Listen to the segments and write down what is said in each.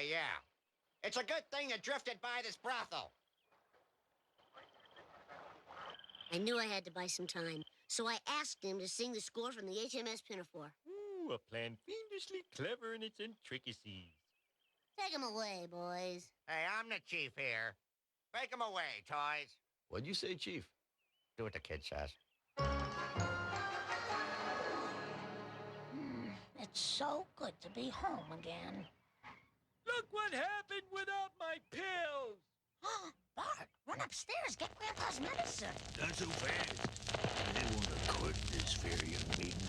Yeah. It's a good thing you drifted by this brothel. I knew I had to buy some time, so I asked him to sing the score from the HMS Pinafore. Ooh, a plan fiendishly clever in its intricacies. Take him away, boys. Hey, I'm the chief here. Take him away, toys. What'd you say, Chief? Do what the kid says. It's so good to be home again. Look what happened without my pills! Bart, run upstairs, get Grandpa's medicine. Not so fast. I want to court this fair young maiden.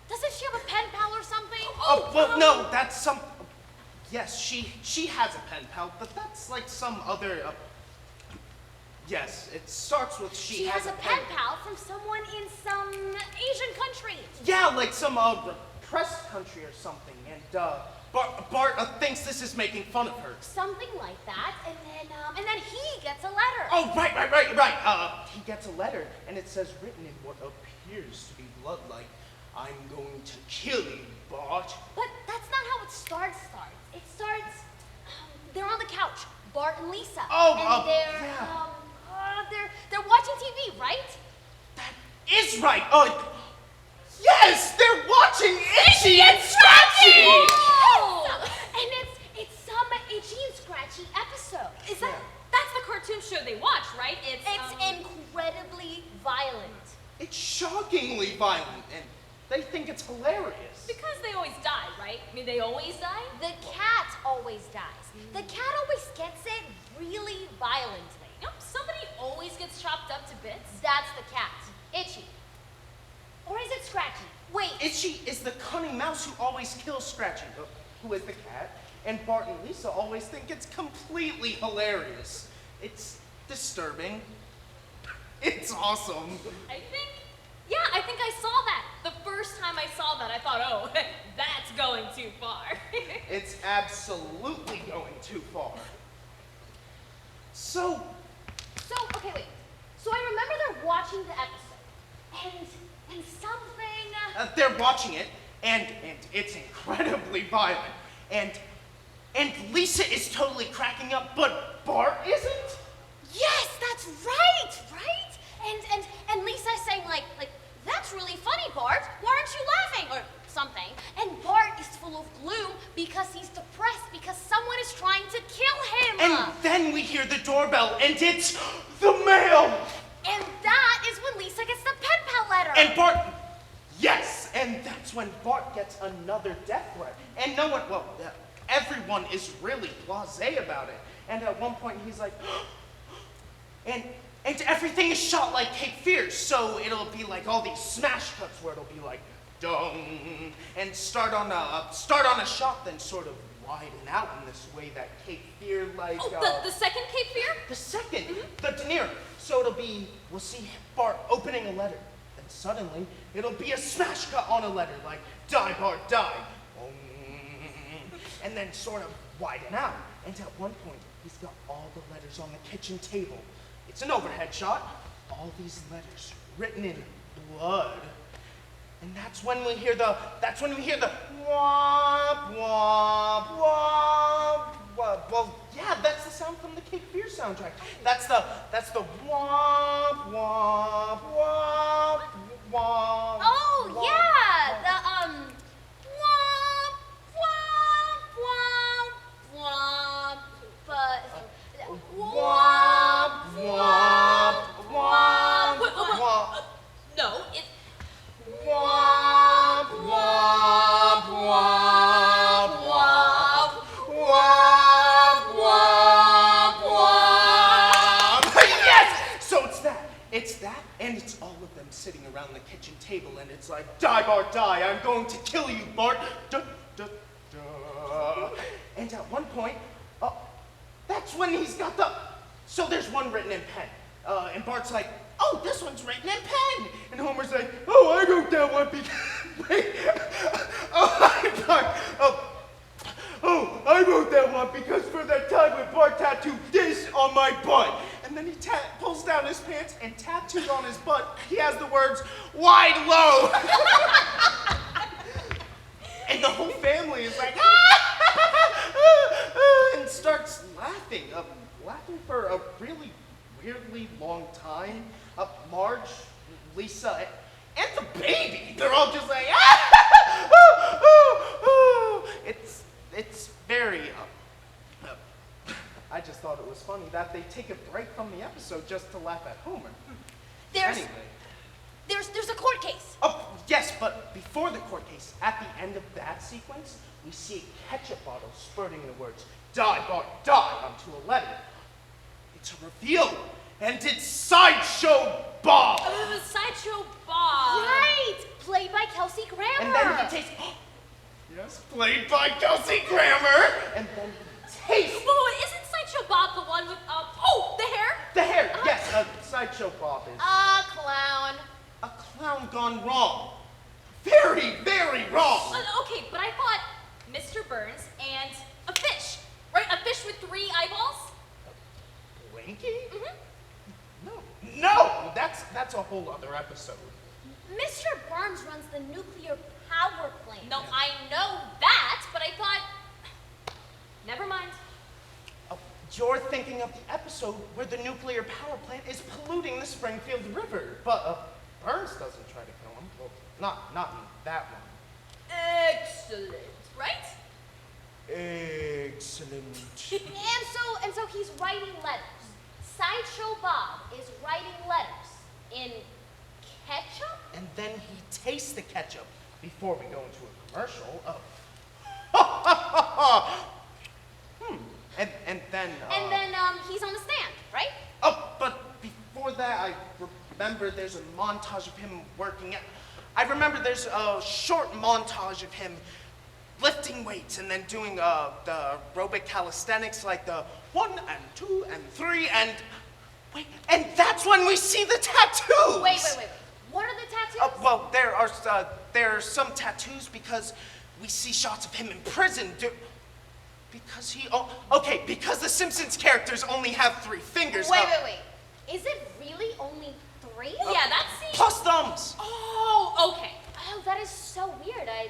Doesn't she have a pen pal or something? Oh, well, no, that's some... Yes, she has a pen pal, but that's like some other... Yes, it starts with She has a pen pal from someone in some Asian country. Yeah, like some repressed country or something, and Bart thinks this is making fun of her. Something like that, and then he gets a letter. Oh, right. He gets a letter, and it says, written in what appears to be blood, like, I'm going to kill you, Bart. But that's not how it starts. It starts, they're on the couch, Bart and Lisa. Oh, and they're watching TV, right? That is right. Oh, yes, they're watching Itchy and Scratchy. Oh! And it's some Itchy and Scratchy episode. That's the cartoon show they watch, right? It's incredibly violent. It's shockingly violent, and they think it's hilarious. Because they always die, right? I mean, they always die? The cat always dies. The cat always gets it really violently. Yep, somebody always gets chopped up to bits. That's the cat. Itchy. Or is it Scratchy? Wait. Itchy is the cunning mouse who always kills Scratchy, who is the cat, and Bart and Lisa always think it's completely hilarious. It's disturbing. It's awesome. I think I saw that. The first time I saw that, I thought, oh, that's going too far. It's absolutely going too far. So, okay, wait. So I remember they're watching the episode, and something... they're watching it, and it's incredibly violent, and Lisa is totally cracking up, but Bart isn't? Yes, that's right! And Lisa's saying, like, that's really funny, Bart. Why aren't you laughing? Or something. And Bart is full of gloom because he's depressed because someone is trying to kill him. And then we hear the doorbell, and it's the mail! And that is when Lisa gets the pen pal letter. And Bart... Yes, and that's when Bart gets another death threat. And no one... Well, everyone is really blasé about it. And at one point, he's like... And everything is shot like Cape Fear, so it'll be like all these smash cuts where it'll be like, dung, and start on a shot, then sort of widen out in this way that Cape Fear, like... Oh, the second Cape Fear? The second, the De Niro. So it'll be, we'll see Bart opening a letter, then suddenly it'll be a smash cut on a letter, like, die, Bart, die. And then sort of widen out. And at one point, he's got all the letters on the kitchen table. It's an overhead shot. All these letters written in blood. And that's when we hear the womp, womp, womp, womp. Well, yeah, that's the sound from the Cape Fear soundtrack. That's the womp, womp, womp, womp. Oh, womp, yeah, womp. the, womp, womp, womp, womp, but, Womp, womp, womp, womp. No, it's... Womp, womp, womp, womp, womp, sitting around the kitchen table, and it's like, die, Bart, die, I'm going to kill you, Bart. Duh, duh, duh. And at one point, that's when he's got the, so there's one written in pen. And Bart's like, oh, this one's written in pen. And Homer's like, oh, I wrote that one because, wait, I wrote that one because for that time when Bart tattooed this on my butt. And then he pulls down his pants and tattooed on his butt, he has the words, wide low. And the whole family is like, and starts laughing. Laughing for a really weirdly long time. Marge, Lisa, and the baby, they're all just like, It's very, I just thought it was funny that they take a break from the episode just to laugh at Homer. There's a court case. Oh, yes, but before the court case, at the end of that sequence, we see a ketchup bottle spurting the words, die, Bart, die, onto a letter. It's a reveal, and it's Sideshow Bob. Oh, it was Sideshow Bob. Right, played by Kelsey Grammer. And then he takes, yes, played by Kelsey Grammer, and then he tastes. Wait, isn't Sideshow Bob the one with, the hair? The hair, yes, Sideshow Bob is. A clown. A clown gone wrong. Very, very wrong. Okay, but I thought Mr. Burns and a fish, right? A fish with 3 eyeballs? Blinky? Mm-hmm. No, that's a whole other episode. Mr. Burns runs the nuclear power plant. No, I know that, but I thought, never mind. You're thinking of the episode where the nuclear power plant is polluting the Springfield River, but Burns doesn't try to kill him. Well, not in that one. Excellent, right? Excellent. And so he's writing letters. Sideshow Bob is writing letters in ketchup? And then he tastes the ketchup before we go into a commercial. And then he's on the stand, right? Oh, but before that, I remember there's a montage of him working out. I remember there's a short montage of him lifting weights and then doing the aerobic calisthenics, like the 1 and 2 and 3 and wait, and that's when we see the tattoos. Wait. What are the tattoos? Well, there are some tattoos because we see shots of him in prison. Because the Simpsons characters only have 3 fingers. Wait. Is it really only 3? Yeah, that seems... Plus thumbs. Oh, okay. Oh, that is so weird. I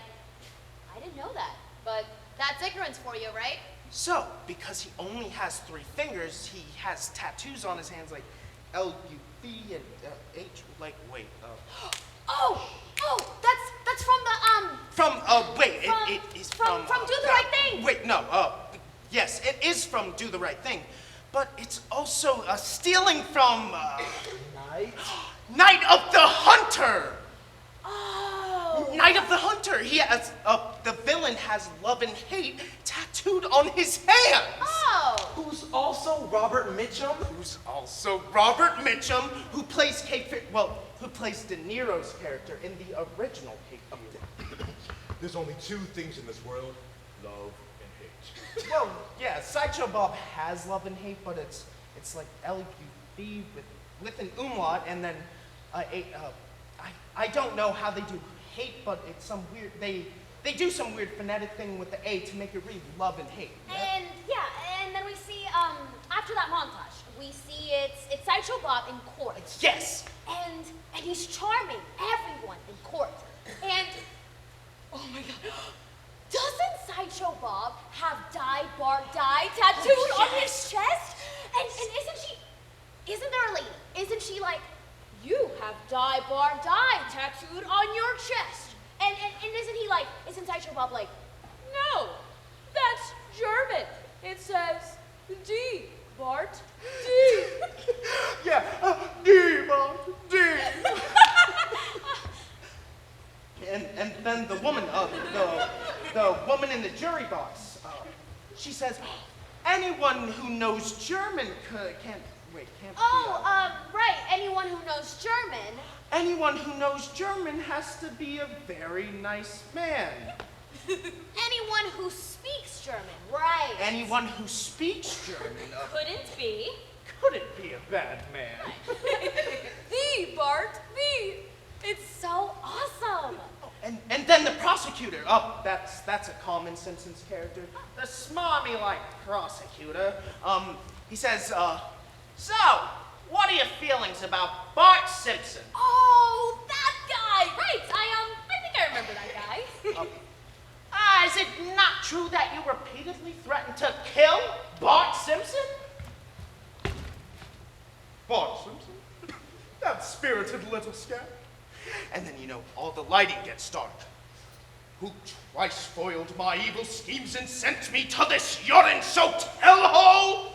didn't know that. But that's ignorance for you, right? So, because he only has 3 fingers, he has tattoos on his hands like L-U-B and H, like, wait, Oh, that's from the, it is from Do the Right Thing. Wait, no, yes, it is from Do the Right Thing, but it's also stealing from, Night of the Hunter! Oh. Night of the Hunter! He has, the villain has love and hate tattooed on his hands! Oh. Who's also Robert Mitchum, who plays who plays De Niro's character in the original Cape Fear. There's only 2 things in this world, love and hate. Well, yeah, Sideshow Bob has love and hate, but it's like L-U-B with an umlaut, and then I don't know how they do hate, but it's some weird, they do some weird phonetic thing with the A to make it read love and hate. And then we see, after that montage, we see it's Sideshow Bob in court. Yes! And he's charming everyone in court. And, oh my God, doesn't Sideshow Bob have Die Bart Die tattooed on his chest? And isn't there a lady? Isn't she like, you have Die Bart Die tattooed on your chest? And isn't Sideshow Bob like, No, that's German. It says D, Bart, D. Yeah, D, Bob, D. And then the woman, the woman in the jury box, she says, anyone who knows German can Wait, can't be. Right. Anyone who knows German. Anyone who knows German has to be a very nice man. Anyone who speaks German. Right. Anyone who speaks German Couldn't be. couldn't be a bad man. V, Bart, V. It's so awesome. And then the prosecutor. Oh, that's a common Simpsons character. The smarmy-like prosecutor. He says, so, what are your feelings about Bart Simpson? Oh, that guy. Right. I think I remember that guy. Is it not true that you repeatedly threatened to kill Bart Simpson? Bart Simpson? That spirited little scamp. And then, all the lighting gets dark. Who twice foiled my evil schemes and sent me to this urine-soaked hellhole?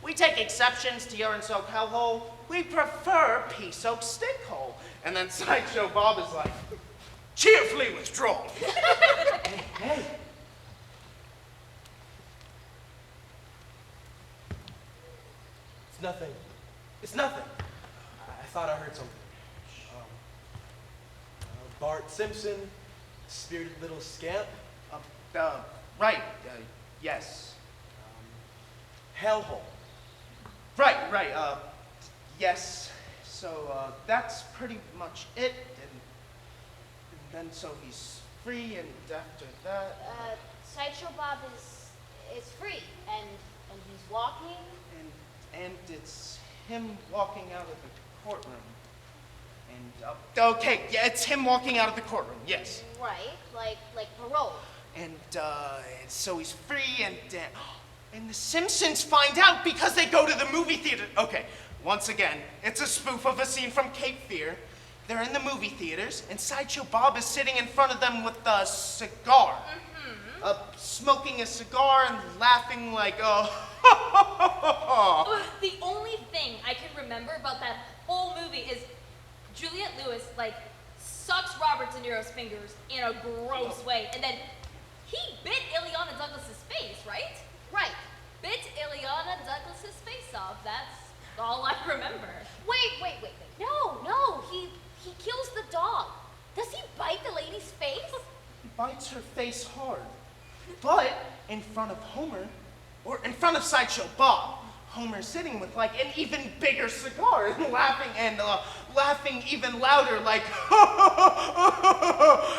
We take exceptions to urine-soaked hellhole. We prefer pea-soaked stinkhole. And then Sideshow Bob is like, Cheerfully withdrawn. hey. It's nothing. It's nothing. I thought I heard something. Bart Simpson, spirited little scamp. Right, yes. Hellhole. Right, yes. So, that's pretty much it. And then so he's free, and after that... Sideshow Bob is free, and he's walking. And it's him walking out of the courtroom. And, okay, yeah, it's him walking out of the courtroom, yes. Right, like parole. And so he's free, and the Simpsons find out because they go to the movie theater. Okay, once again, it's a spoof of a scene from Cape Fear. They're in the movie theaters, and Sideshow Bob is sitting in front of them with a cigar. Smoking a cigar and laughing like, The only thing I can remember about that whole movie is Juliette Lewis, sucks Robert De Niro's fingers in a gross way, and then he bit Ileana Douglas's face, right? Right. Bit Ileana Douglas's face off. That's all I remember. Wait. No. He kills the dog. Does he bite the lady's face? He bites her face hard. But in front of Homer, or in front of Sideshow Bob, Homer's sitting with an even bigger cigar and laughing even louder like,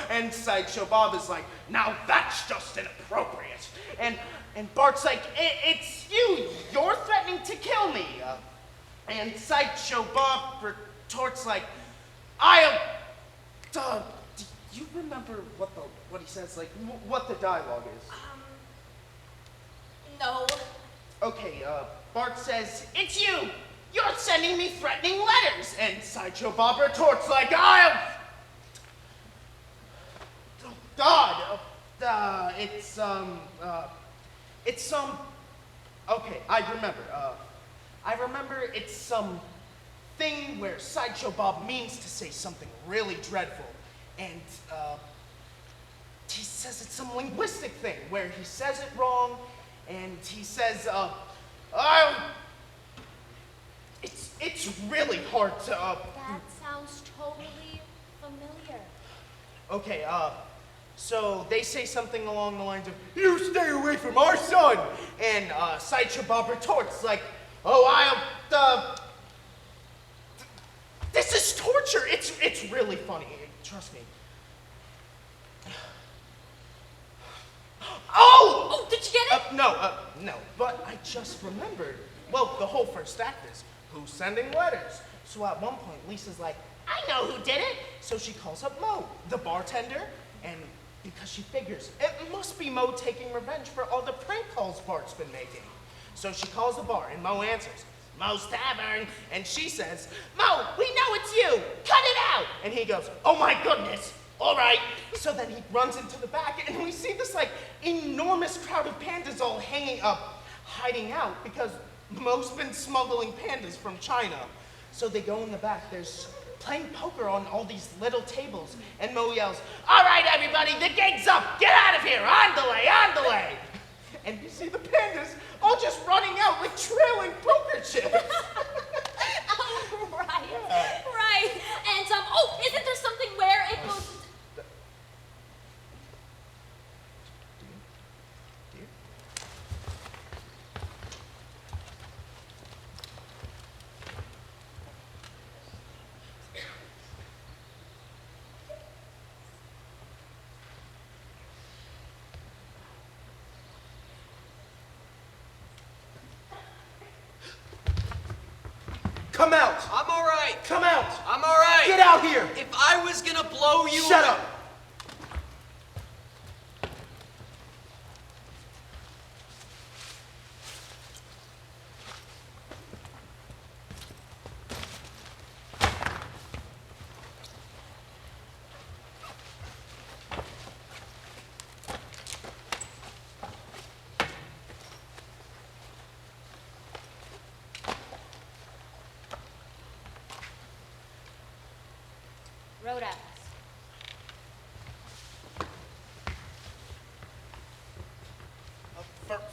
and Sideshow Bob is like, now that's just inappropriate. And Bart's like, it's you're threatening to kill me. And Sideshow Bob retorts like, do you remember what he says, what the dialogue is? No. Okay, Bart says, it's you! You're sending me threatening letters! And Sideshow Bob retorts like, oh, God! Okay, I remember it's some thing where Sideshow Bob means to say something really dreadful. And, he says it's some linguistic thing where he says it wrong, and he says, it's really hard to, That sounds totally familiar. Okay, so they say something along the lines of, you stay away from our son! And, Sideshow Bob retorts like, this is torture! It's really funny, trust me. Oh, did you get it? No, but I just remembered. Well, the whole first act is, who's sending letters? So at one point, Lisa's like, I know who did it! So she calls up Mo, the bartender, and because she figures, it must be Mo taking revenge for all the prank calls Bart's been making. So she calls the bar, and Mo answers, Mo's Tavern, and she says, Mo, we know it's you! Cut it out! And he goes, oh my goodness! All right. So then he runs into the back, and we see this enormous crowd of pandas all hiding out because Mo's been smuggling pandas from China. So they go in the back. There's playing poker on all these little tables, and Mo yells, all right, everybody, the gig's up. Get out of here. On the way. and you see the pandas all just running out like trailing poker chips. Oh, right. Right. And, oh, isn't there something where it goes... Come out! I'm all right. Come out! I'm all right. Get out here! If I was gonna blow you... Shut up! Road apples.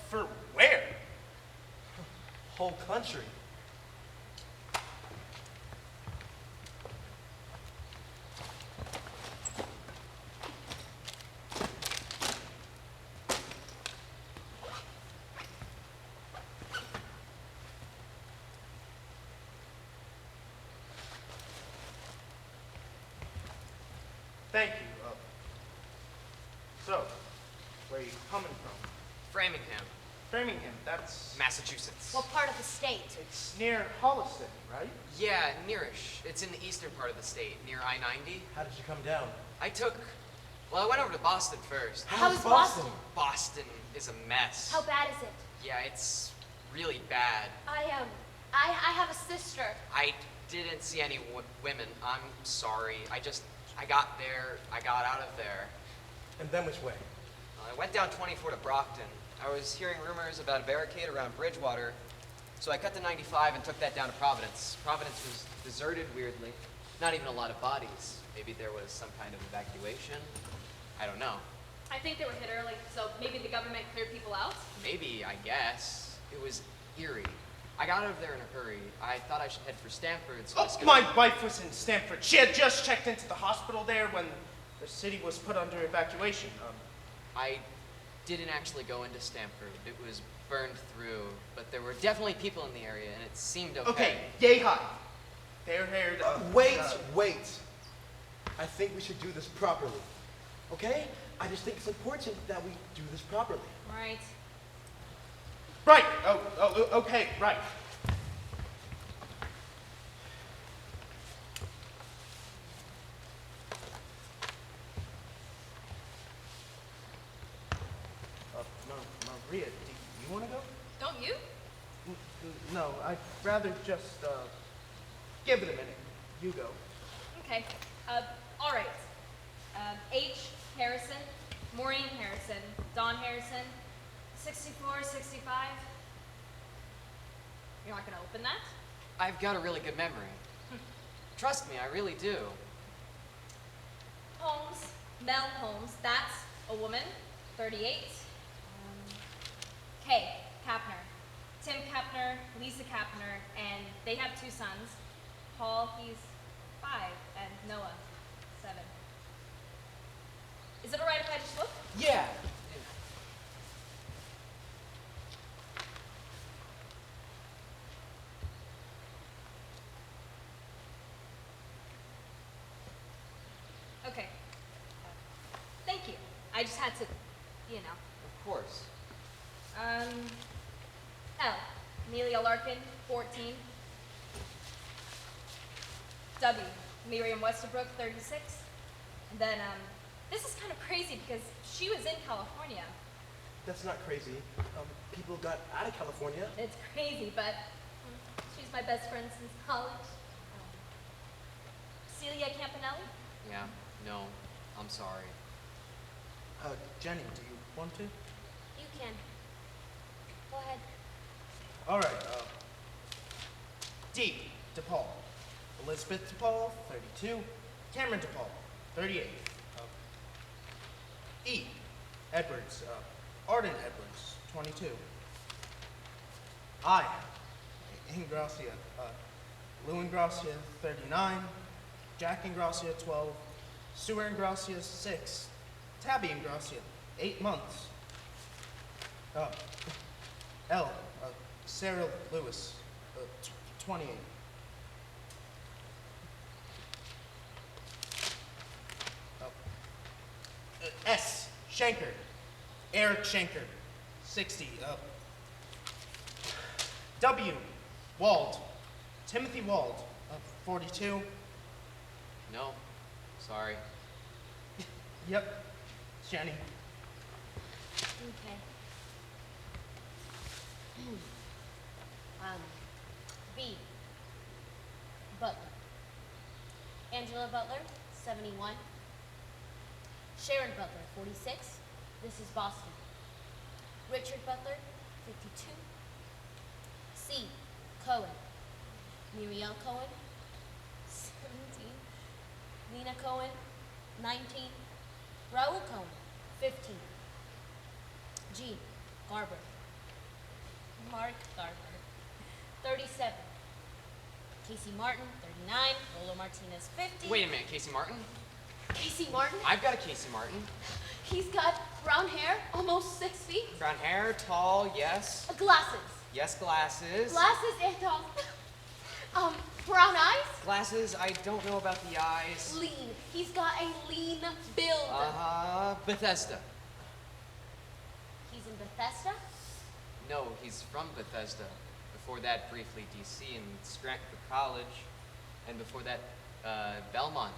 For where? Whole country. Thank you. So, where are you coming from? Framingham, Birmingham, that's... Massachusetts. What part of the state? It's near Holliston, right? Yeah, nearish. It's in the eastern part of the state, near I-90. How did you come down? Well, I went over to Boston first. How's Boston? Boston is a mess. How bad is it? Yeah, it's really bad. I have a sister. I didn't see any women. I'm sorry. I got there. I got out of there. And then which way? I went down 24 to Brockton. I was hearing rumors about a barricade around Bridgewater, so I cut to 95 and took that down to Providence. Providence was deserted, weirdly. Not even a lot of bodies. Maybe there was some kind of evacuation. I don't know. I think they were hit early, so maybe the government cleared people out? Maybe, I guess. It was eerie. I got out of there in a hurry. I thought I should head for Stanford, so I Oh, skipped- my wife was in Stanford. She had just checked into the hospital there when the city was put under evacuation. I didn't actually go into Stanford. It was burned through, but there were definitely people in the area, and it seemed okay. Okay, yay high. Fair-haired... Wait. I think we should do this properly. Okay? I just think it's important that we do this properly. Right. Right. Okay, right. Maria, do you want to go? Don't you? No, I'd rather just, give it a minute. You go. Okay. All right. H. Harrison, Maureen Harrison, Don Harrison, 64, 65. You're not gonna open that? I've got a really good memory. Trust me, I really do. Holmes, Mel Holmes, that's a woman, 38. K. Kapner, Tim Kapner, Lisa Kapner, and they have 2 sons. Paul, he's 5, and Noah, 7. Is it all right if I just look? Yeah. Okay. Thank you. I just had to, you know. Of course. L. Amelia Larkin, 14. W. Miriam Westerbrook, 36. And then, this is kind of crazy because she was in California. That's not crazy. People got out of California. It's crazy, but she's my best friend since college. Celia Campanelli? Yeah, no, I'm sorry. Jenny, do you want to? You can. Go ahead. All right, D. DePaul. Elizabeth DePaul, 32. Cameron DePaul, 38. E. Edwards. Arden Edwards, 22. I, Ingracia, Lou Ingracia, 39, Jack Ingracia, 12, Sue Ingracia, 6, Tabby Ingracia, 8 months. L, Sarah Lewis, 28. S, Schenker, Eric Schenker, 60. W, Wald, Timothy Wald, 42. No, sorry. Yep, Jenny. Okay. B. Butler. Angela Butler, 71. Sharon Butler, 46. This is Boston. Richard Butler, 52. C. Cohen. Muriel Cohen, 17. Lena Cohen, 19. Raul Cohen, 15. G. Garber. Mark Garber, 37. Casey Martin, 39. Rolo Martinez, 50. Wait a minute, Casey Martin? Casey Martin? I've got a Casey Martin. He's got brown hair, almost 6 feet. Brown hair, tall, yes. Glasses. Yes, glasses. Glasses and, brown eyes. Glasses, I don't know about the eyes. Lean. He's got a lean build. Bethesda. He's in Bethesda? No, he's from Bethesda. Before that, briefly DC and Scranton College. And before that, Belmont,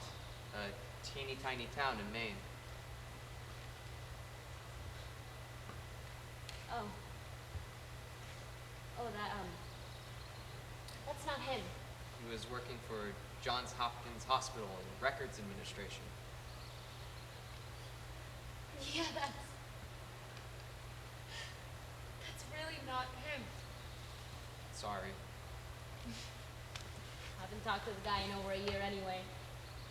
a teeny tiny town in Maine. Oh. Oh, that's not him. He was working for Johns Hopkins Hospital in Records Administration. Yeah, that's really not him. Sorry. I haven't talked to the guy in over a year anyway.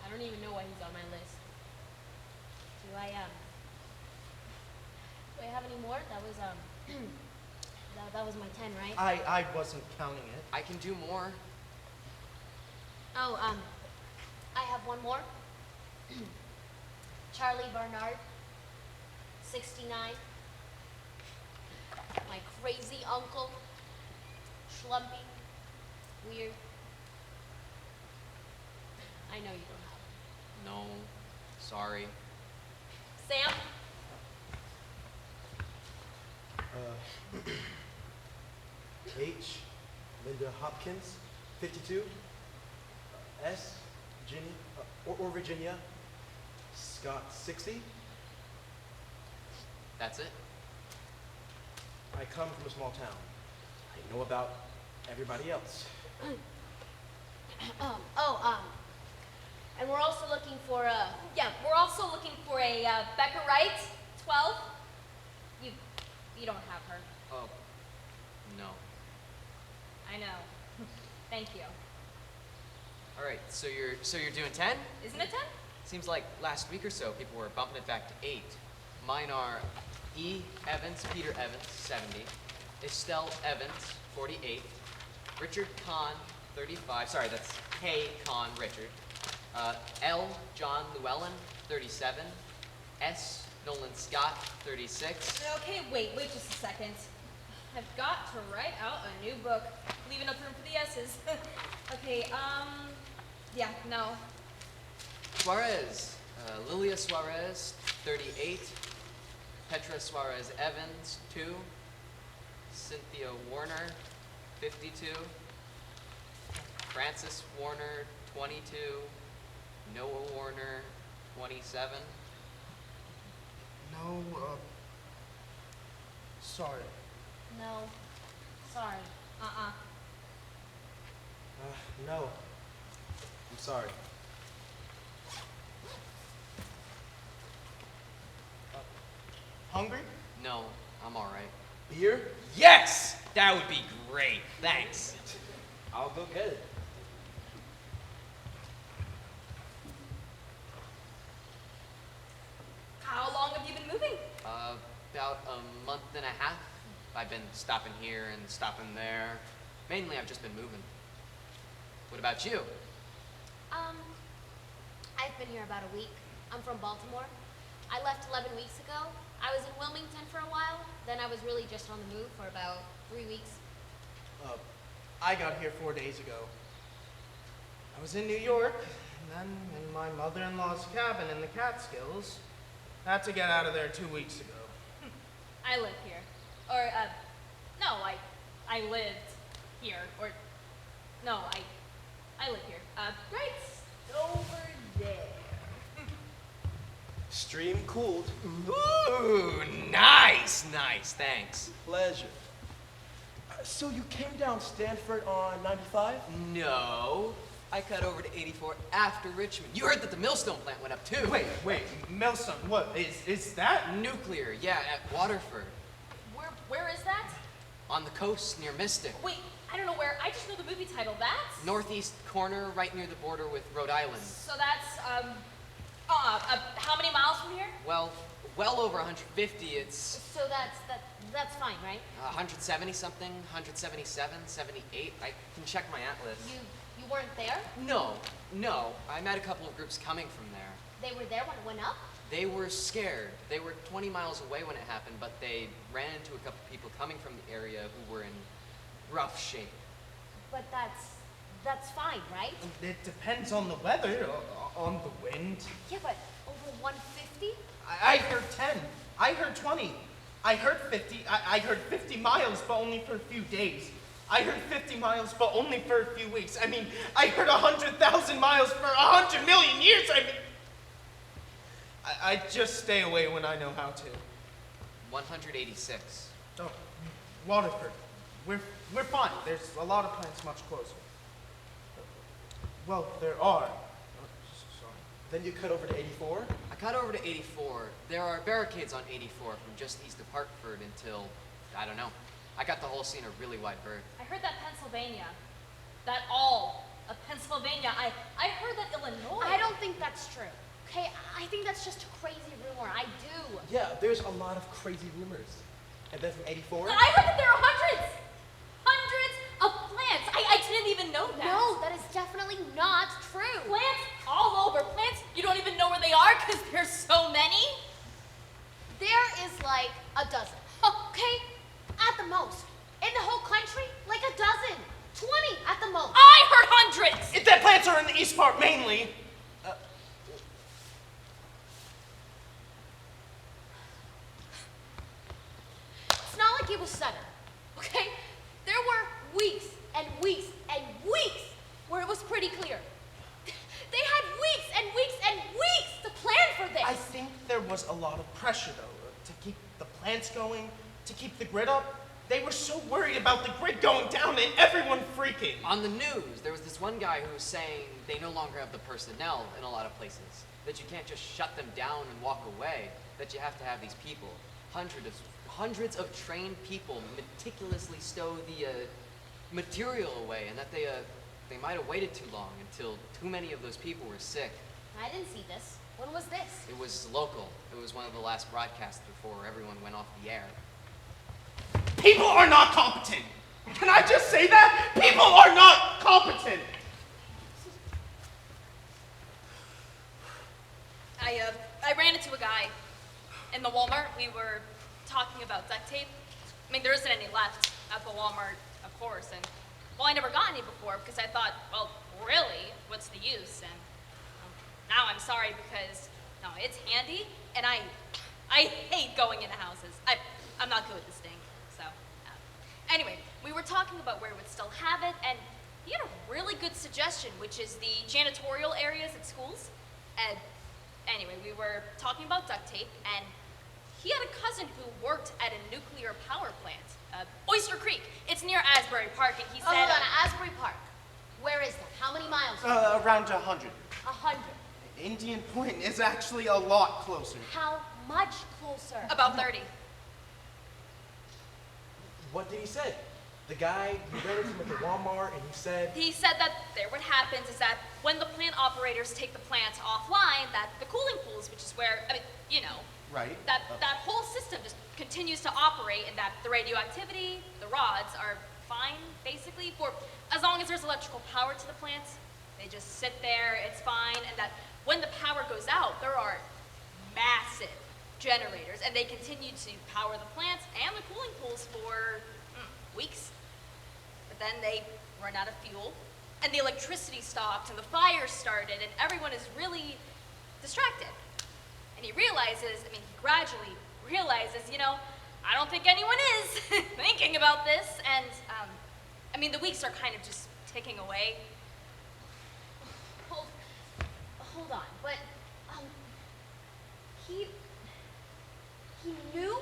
I don't even know why he's on my list. Do I have any more? That was, that was my 10, right? I wasn't counting it. I can do more. Oh, I have one more. Charlie Barnard, 69. My crazy uncle, schlumpy, weird. I know you don't have him. No, sorry. Sam? H, Linda Hopkins, 52. S, Ginny, or Virginia, Scott, 60. That's it? I come from a small town. I know about everybody else. And we're also looking for a Becca Wright, 12. You don't have her. Oh, no. I know. Thank you. All right, so you're doing 10? Isn't it 10? Seems like last week or so people were bumping it back to 8. Mine are E. Evans, Peter Evans, 70. Estelle Evans, 48. Richard Kahn, 35. Sorry, that's K. Kahn Richard. L. John Llewellyn, 37. S. Nolan Scott, 36. Okay, wait just a second. I've got to write out a new book. Leave enough room for the S's. Okay, yeah, no. Suarez, Lilia Suarez, 38. Petra Suarez Evans, 2. Cynthia Warner, 52. Francis Warner, 22. Noah Warner, 27. No, sorry. No. Sorry. No. I'm sorry. Hungry? No, I'm all right. Beer? Yes! That would be great. Thanks. I'll go get it. How long have you been moving? About a month and a half. I've been stopping here and stopping there. Mainly, I've just been moving. What about you? I've been here about a week. I'm from Baltimore. I left 11 weeks ago. I was in Wilmington for a while. Then I was really just on the move for about 3 weeks. I got here 4 days ago. I was in New York, and then in my mother-in-law's cabin in the Catskills. Had to get out of there 2 weeks ago. I live here. Or, no, I lived here. Or, no, I live here. Right over there. Stream cooled. Ooh, nice, thanks. Pleasure. So you came down Stanford on 95? No, I cut over to 84 after Richmond. You heard that the Millstone plant went up too. Wait, Millstone, what, is that? Nuclear, yeah, at Waterford. Where is that? On the coast near Mystic. Wait, I don't know where. I just know the movie title. That's? Northeast corner, right near the border with Rhode Island. So that's, how many miles from here? Well over 150. It's So that's fine, right? 170 something, 177, 78. I can check my atlas. You weren't there? No. I met a couple of groups coming from there. They were there when it went up? They were scared. They were 20 miles away when it happened, but they ran into a couple people coming from the area who were in rough shape. But that's fine, right? It depends on the weather, on the wind. Yeah, but over 150? I heard 10. I heard 20. I heard 50. I heard 50 miles, but only for a few days. I heard 50 miles, but only for a few weeks. I mean, I heard 100,000 miles for 100 million years. I mean, I just stay away when I know how to. 186. Oh, Waterford. We're fine. There's a lot of plants much closer. Well, there are. Sorry. Then you cut over to 84? I cut over to 84. There are barricades on 84 from just east of Hartford until, I don't know. I got the whole scene a really wide berth. I heard that Pennsylvania. That all of Pennsylvania. I heard that Illinois. I don't think that's true. Okay, I think that's just a crazy rumor. I do. Yeah, there's a lot of crazy rumors. And then from 84? I heard that there are hundreds of plants. I didn't even know that. No, that is definitely not true. Plants all over. Plants, you don't even know where they are because there's so many. There is like a dozen. Okay? At the most. In the whole country, like a dozen. 20 at the most. I heard hundreds. If that plants are in the east part mainly. It's not like it was sudden. Okay? There were weeks and weeks and weeks where it was pretty clear. They had weeks and weeks and weeks to plan for this. I think there was a lot of pressure, though, to keep the plants going, to keep the grid up. They were so worried about the grid going down and everyone freaking. On the news, there was this one guy who was saying they no longer have the personnel in a lot of places, that you can't just shut them down and walk away, that you have to have these people. Hundreds of trained people meticulously stow the material away, and that they might have waited too long until too many of those people were sick. I didn't see this. When was this? It was local. It was one of the last broadcasts before everyone went off the air. People are not competent. Can I just say that? People are not competent. I ran into a guy in the Walmart. We were talking about duct tape. I mean, there isn't any left at the Walmart, of course, and well, I never got any before because I thought, well, really, what's the use? And now I'm sorry because no, it's handy, and I hate going into houses. I'm not good with this thing. So anyway, we were talking about where we'd still have it, and he had a really good suggestion, which is the janitorial areas at schools. And anyway, we were talking about duct tape, and he had a cousin who worked at a nuclear power plant, Oyster Creek. It's near Asbury Park, and he said... Hold on, Asbury Park. Where is that? How many miles? Around 100. 100. Indian Point is actually a lot closer. How much closer? About 30. What did he say? The guy, you ran into him at the Walmart, and he said... He said that there what happens is that when the plant operators take the plant offline, that the cooling pools, which is where, I mean, you know, Right. That whole system just continues to operate, and that the radioactivity, the rods are fine, basically, for as long as there's electrical power to the plants. They just sit there, it's fine, and that when the power goes out, there are massive generators, and they continue to power the plants and the cooling pools for weeks. But then they run out of fuel, and the electricity stopped, and the fire started, and everyone is really distracted. And he realizes, he gradually realizes, I don't think anyone is thinking about this, and, the weeks are kind of just ticking away. Hold on, but, he knew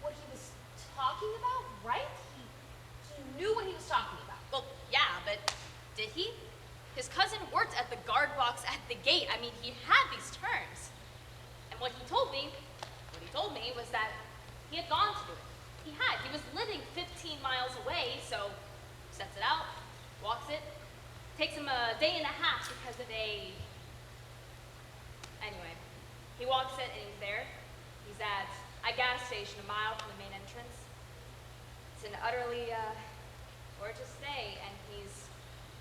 what he was talking about, right? He knew what he was talking about. Well, yeah, but did he? His cousin worked at the guard box at the gate. He had these terms. And what he told me was that he had gone to do it. He was living 15 miles away, so sets it out, walks it. Takes him a day and a half because of Anyway, he walks it and he's there. He's at a gas station a mile from the main entrance. It's an utterly gorgeous day, and he's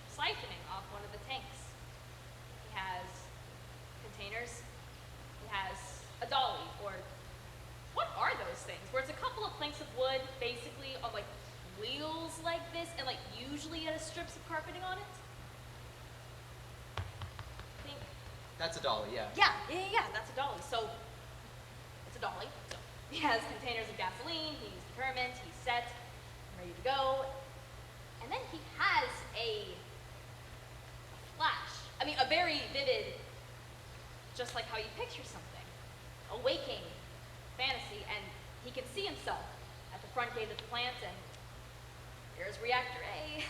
siphoning off one of the tanks. He has containers. He has a dolly, or what are those things? Where it's a couple of planks of wood, basically, on wheels like this, and usually it has strips of carpeting on it. I think. That's a dolly, yeah. Yeah, that's a dolly. So, it's a dolly. So, he has containers of gasoline, he's determined, he's set, ready to go. And then he has a flash. A very vivid, just like how you picture something. A waking fantasy, and he can see himself at the front gate of the plant, and there's reactor A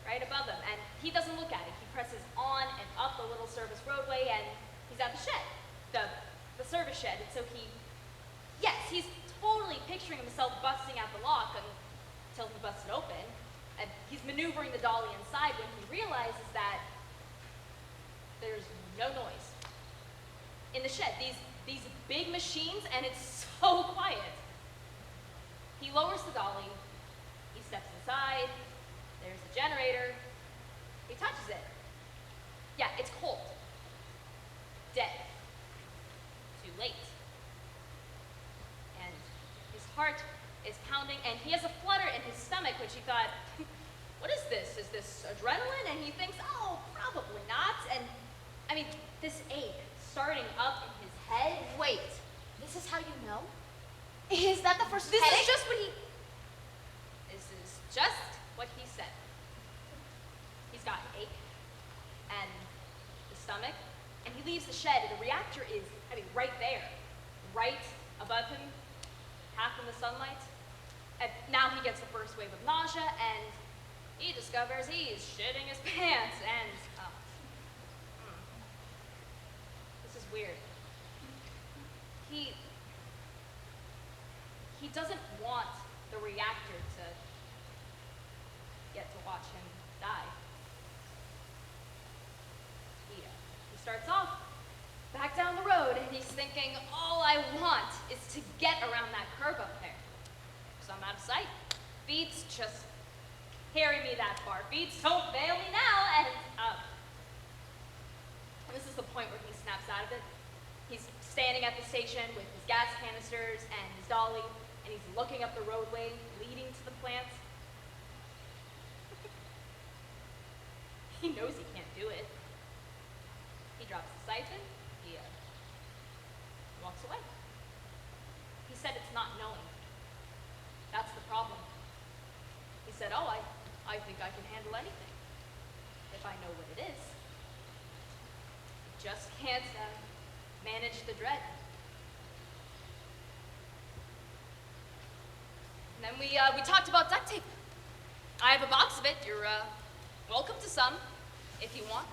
right above him, and he doesn't look at it. He presses on and up the little service roadway, and he's at the shed, the service shed, and so he's totally picturing himself busting out the lock until he busts it open, and he's maneuvering the dolly inside when he realizes that there's no noise in the shed. These big machines, and it's so quiet. He lowers the dolly, he steps inside, there's the generator, he touches it. Yeah, it's cold. Dead. Too late. And his heart is pounding, and he has a flutter in his stomach, which he thought, what is this? Is this adrenaline? And he thinks, oh, probably not. And, this ache starting up in his head. Wait, this is how you know? Is that the first This headache? is just what he said. He's got ache and the stomach, and he leaves the shed, and the reactor is, right there, right above him, half in the sunlight. And now he gets the first wave of nausea, and he discovers he's shitting his pants, and this is weird. He doesn't want the reactor to get to watch him die. He starts off back down the road, and he's thinking, all I want is to get around that curve up there. So I'm out of sight. Feet just carry me that far. Feet don't fail me now, and this is the point where he snaps out of it. He's standing at the station with his gas canisters and his dolly, and he's looking up the roadway leading to the plant. He knows he can't do it. He drops the siphon. He walks away. He said it's not knowing. That's the problem. He said, oh, I think I can handle anything if I know what it is. Just can't manage the dread. And then we talked about duct tape. I have a box of it. You're welcome to some if you want.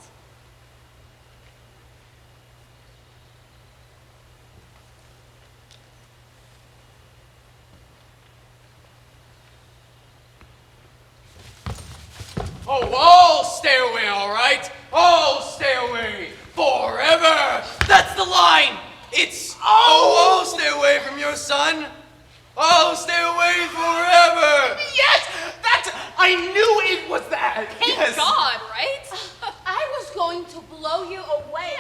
Oh, all stay away, all right? All stay away forever. That's the line. It's oh, stay away from your son. Oh, stay away forever. Yes, I knew it was that. Thank Yes. God, right? I was going to blow you away.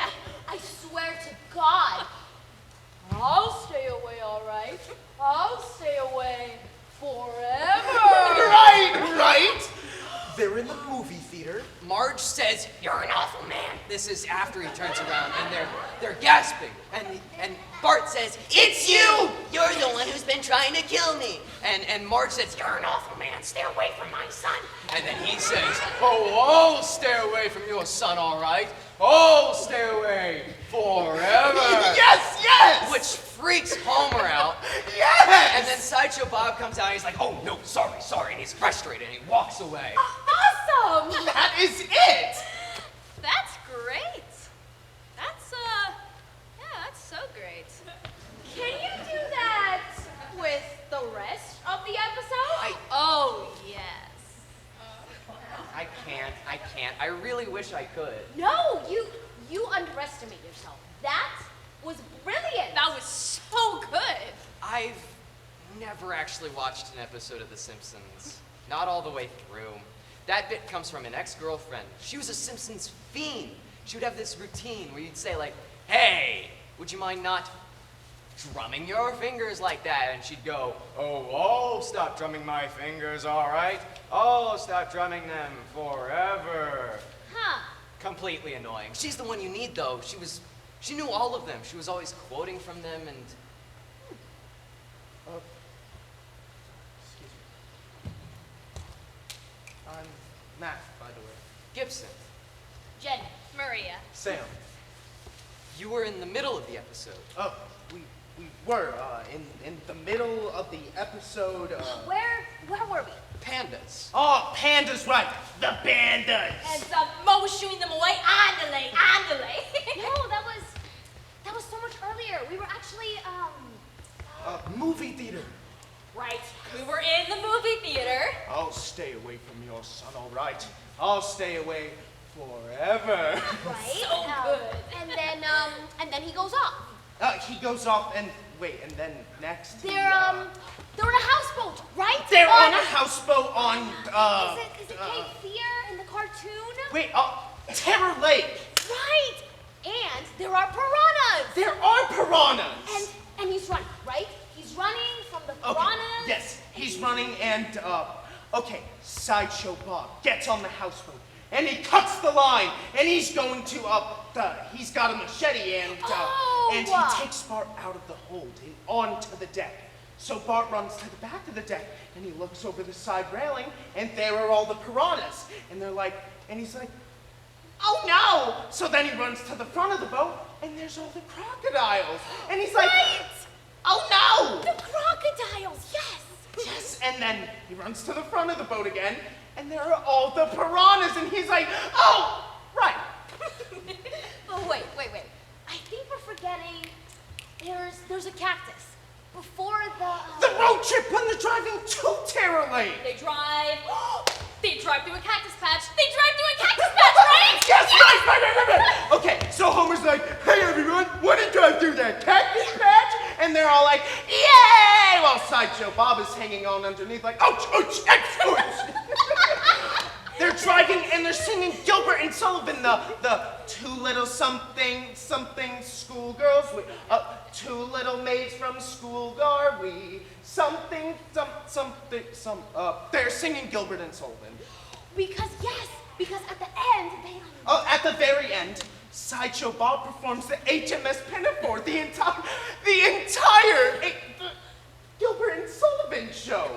I swear to God. I'll stay away, all right? I'll stay away forever. Right. They're in the movie theater. Marge says, "You're an awful man." This is after he turns around, and they're gasping. And Bart says, "It's you! You're the one who's been trying to kill me." And Marge says, "You're an awful man. Stay away from my son." And then he says, "Oh, I'll stay away from your son, all right. Oh, stay away forever." Yes. Which freaks Homer out. Yes. And then Sideshow Bob comes out and he's like, "Oh, no, sorry. And he's frustrated and he walks away. Awesome. That is it. That's great. That's that's so great. Can you do that with the rest of the episode? Oh yes. I can't. I really wish I could. No, you underestimate yourself. That was brilliant. That was so good. I've never actually watched an episode of The Simpsons. Not all the way through. That bit comes from an ex-girlfriend. She was a Simpsons fiend. She would have this routine where you'd say like, "Hey, would you mind not drumming your fingers like that?" And she'd go, "Oh, I'll stop drumming my fingers, all right? I'll stop drumming them forever." Huh. Completely annoying. She's the one you need, though. She knew all of them. She was always quoting from them and... Excuse me. I'm Matt, by the way. Gibson, Jen. Maria. Sam. you were in the middle of the episode. Oh, we were in the middle of the episode. Where were we? Pandas. Oh, pandas, right? The pandas. And the Mo was shooing them away. Andale. No, that was so much earlier. We were actually Movie theater. Right. We were in the movie theater. I'll stay away from your son, all right? I'll stay away forever. right. So good. And then he goes off. He goes off and wait, and then next. They're on a houseboat, right? They're on a houseboat on Is it Cape Fear in the cartoon? Wait, Terror Lake. Right. And there are piranhas. There are piranhas. And he's running, right? He's running from the piranhas. Yes, he's running and okay, Sideshow Bob gets on the houseboat and he cuts the line and he's going to he's got a machete and he takes Bart out of the hold and onto the deck. So Bart runs to the back of the deck and he looks over the side railing and there are all the piranhas and he's like, "Oh no!" So then he runs to the front of the boat and there's all the crocodiles and he's like, Right. "Oh no!" The crocodiles, yes. Yes, and then he runs to the front of the boat again, and there are all the piranhas, and he's like, "Oh, right." Oh, wait. I think we're forgetting there's a cactus. Before The road trip when they're driving to Terror Lake. They drive through a cactus patch. They drive through a cactus patch, right? Yes, right. Okay, so Homer's like, "Hey everyone, what did you drive through that cactus patch?" And they're all like, "Yay!" While Sideshow Bob is hanging on underneath like, "Ouch, ouch, ouch." They're driving and they're singing Gilbert and Sullivan, the two little something schoolgirls. Two little maids from school are we. They're singing Gilbert and Sullivan. because at the end At the very end, Sideshow Bob performs the HMS Pinafore, the entire Gilbert and Sullivan show.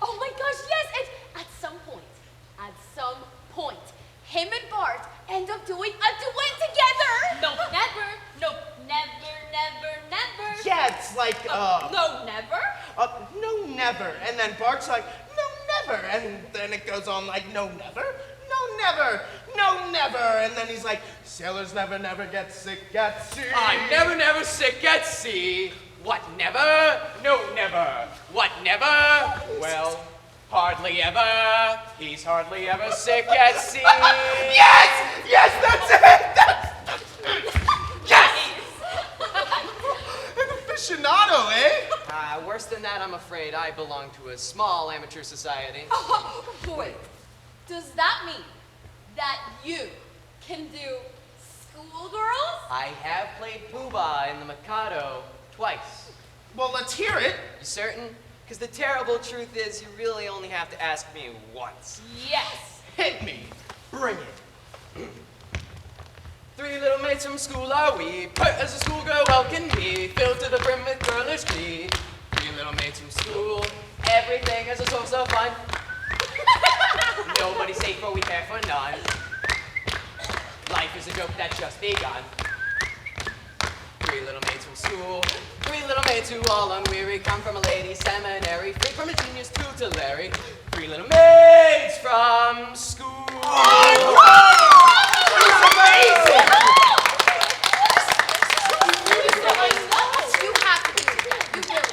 Oh my gosh, yes! And at some point, him and Bart end up doing a duet together! No, never. No, never. Yeah, it's like, No, never. no, never. And then Bart's like, "No, never." And then it goes on like, "No, never. No, never. No, never." And then he's like, "Sailors never get sick at sea." I'm never sick at sea. What, never? No, never. What, never? Well, hardly ever. He's hardly ever sick at sea. Yes, that's it. Yes. aficionado, eh? Worse than that, I'm afraid. I belong to a small amateur society. Oh, boy. Does that mean that you can do schoolgirls? I have played Poobah in the Mikado twice. Well, let's hear it. You certain? Because the terrible truth is you really only have to ask me once. Yes. Hit me. Bring it. 3 little mates from school are we, pert as a schoolgirl well can be, filled to the brim with girlish glee. 3 little mates from school, everything is so fun. Nobody's safe for we care for none. Life is a joke that's just begun. 3 little mates from school, 3 little mates who all unweary, come from a ladies' seminary, free from a genius tutelary. 3 little mates from school. Amazing! You have to do it again. You really.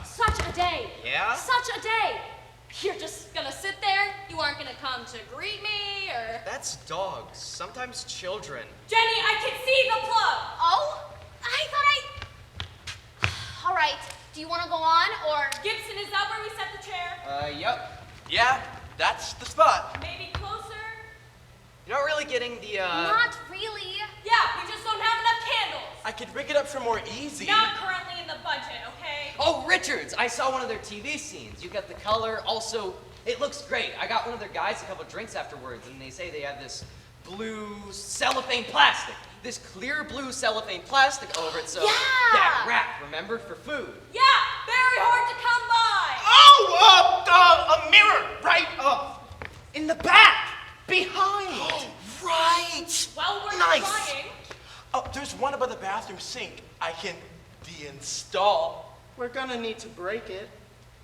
Such a day. Yeah? Such a day. You're just gonna sit there? You aren't gonna come to greet me, or... That's dogs, sometimes children. Jenny, I can see the plug. Oh? I thought All right. Do you want to go on, or... Gibson, is that where we set the chair? Yep. Yeah, that's the spot. Maybe closer? You're not really getting the, Not really. Yeah, we just don't have enough candles. I could rig it up for more easy. Not currently in the budget, okay? Oh, Richards! I saw one of their TV scenes. You got the color. Also, it looks great. I got one of their guys a couple drinks afterwards, and they say they have this blue cellophane plastic. This clear blue cellophane plastic over it, so Yeah! that wrap, remember, for food. Yeah, very hard to come by. Oh, a mirror, right in the back, behind. Right! Well, we're Nice. trying. Oh, there's one above the bathroom sink I can deinstall. We're gonna need to break it.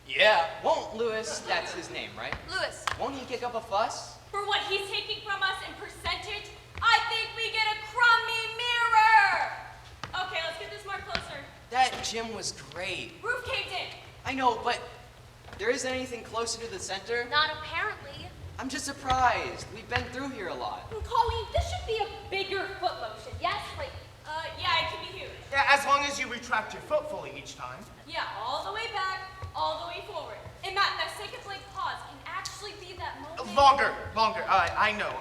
Yeah. Won't Lewis, that's his name, right? Lewis. Won't he kick up a fuss? For what he's taking from us in percentage, I think we get a crummy mirror. Okay, let's get this more closer. That gym was great. Roof caved in. I know, but there isn't anything closer to the center. Not apparently. I'm just surprised. We've been through here a lot. Colleen, this should be a bigger foot lotion, yes? Like, yeah, it can be huge. Yeah, as long as you retract your foot fully each time. Yeah, all the way back, all the way forward. And Matt, that second blank pause can actually be that moment. Longer. I know.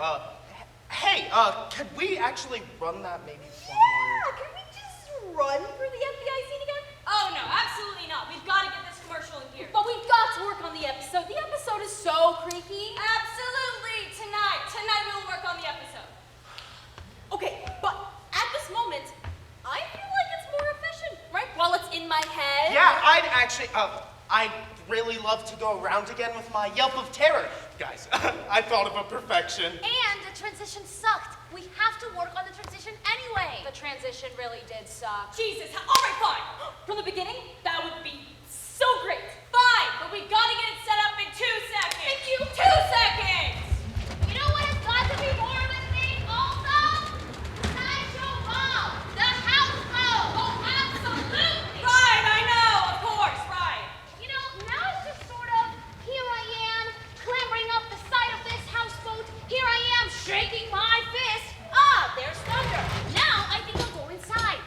Hey, could we actually run that maybe one more? Can we just run through the FBI scene again? Oh, no, absolutely not. We've got to get this commercial in gear. But we've got to work on the episode. The episode is so creepy. Absolutely. Tonight we'll work on the episode. Okay, but at this moment, I feel like it's more efficient, right? While it's in my head. Yeah, I'd actually, really love to go around again with my yelp of terror. Guys, I thought of a perfection. And the transition sucked. We have to work on the transition anyway. The transition really did suck. Jesus, all right, fine. From the beginning, that would be so great. Fine, but we gotta get it set up in 2 seconds. Thank you. 2 seconds. You know what has got to be more of a thing also? Sideshow Bob, the houseboat. Oh, absolutely. Right, I know, of course, right. You know, now it's just sort of, here I am, clambering up the side of this houseboat. Here I am, shaking my fist. Ah, there's thunder. Now I think I'll go inside.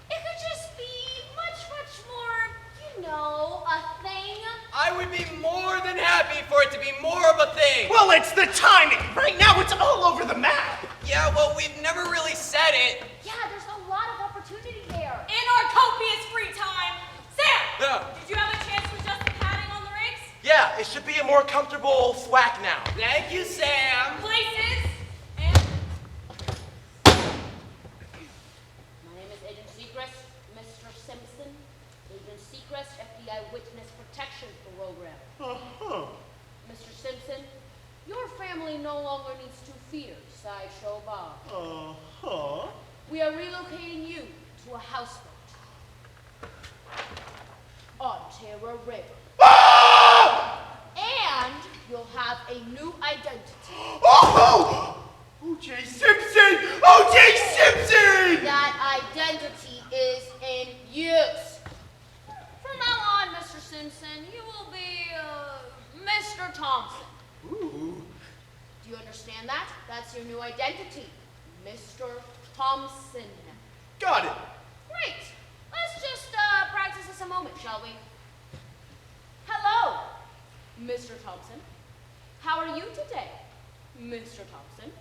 It could just be much, much more, you know, a thing. I would be more than happy for it to be more of a thing. Well, it's the timing. Right now, it's all over the map. Yeah, well, we've never really said it. Yeah, there's a lot of opportunity there. In our copious free time, Sam, Yeah. did you have a chance to adjust the padding on the rigs? Yeah, it should be a more comfortable thwack now. Thank you, Sam. Places, and My name is Agent Seacrest, Mr. Simpson. Agent Seacrest, FBI Witness Protection Program. Mr. Simpson, your family no longer needs to fear Sideshow Bob. We are relocating you to a houseboat on Terror River. And you'll have a new identity. Oh! O.J. Simpson! O.J. Simpson! That identity is in use. From now on, Mr. Simpson, you will be, Mr. Thompson. Ooh. Do you understand that? That's your new identity, Mr. Thompson. Got it. Great. Let's just practice this a moment, shall we? Hello, Mr. Thompson. How are you today, Mr. Thompson?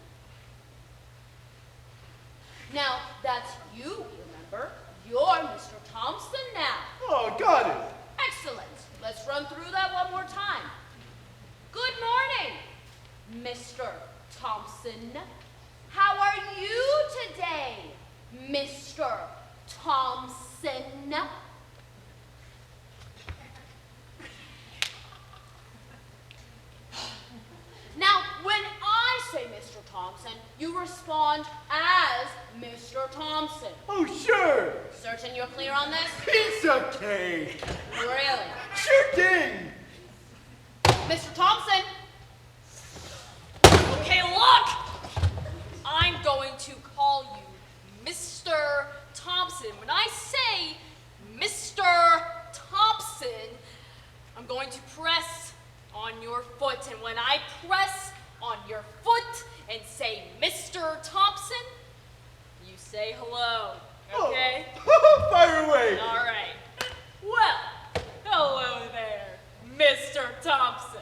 Now, that's you, remember? You're Mr. Thompson now. Oh, got it. Excellent. Let's run through that one more time. Good morning, Mr. Thompson. How are you today, Mr. Thompson? Now, when I say Mr. Thompson, you respond as Mr. Thompson. Oh, sure. Certain you're clear on this? Piece of cake. Really? Sure thing. Mr. Thompson? okay, look! I'm going to call you Mr. Thompson. When I say Mr. Thompson, I'm going to press on your foot. And when I press on your foot and say Mr. Thompson, you say hello, okay? Oh. Fire away. All right. Well, hello there, Mr. Thompson.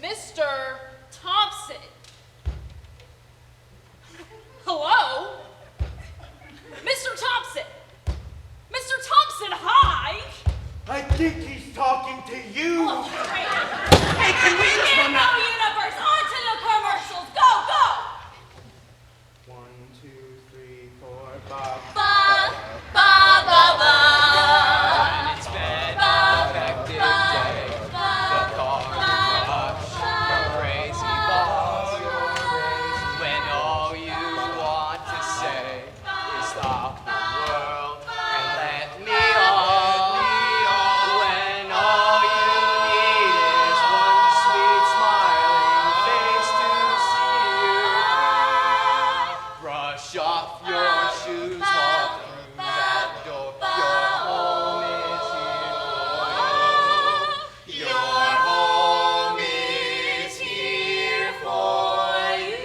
Mr. Thompson. Hello? Mr. Thompson. Mr. Thompson, hi. I think he's talking to you. Oh, great. Hey, can we just run No that? universe, on to the commercials. Go, go. 1, 2, 3, 4, Bob. Ba, ba, ba, ba. And it's been an effective day. The car rush, you're crazy, boss. When all you want to say is stop the world and let me on. When all you need is one sweet smiling face to see you. Brush off your shoes, walk through that door. Your home is here for you. Your home is here for you.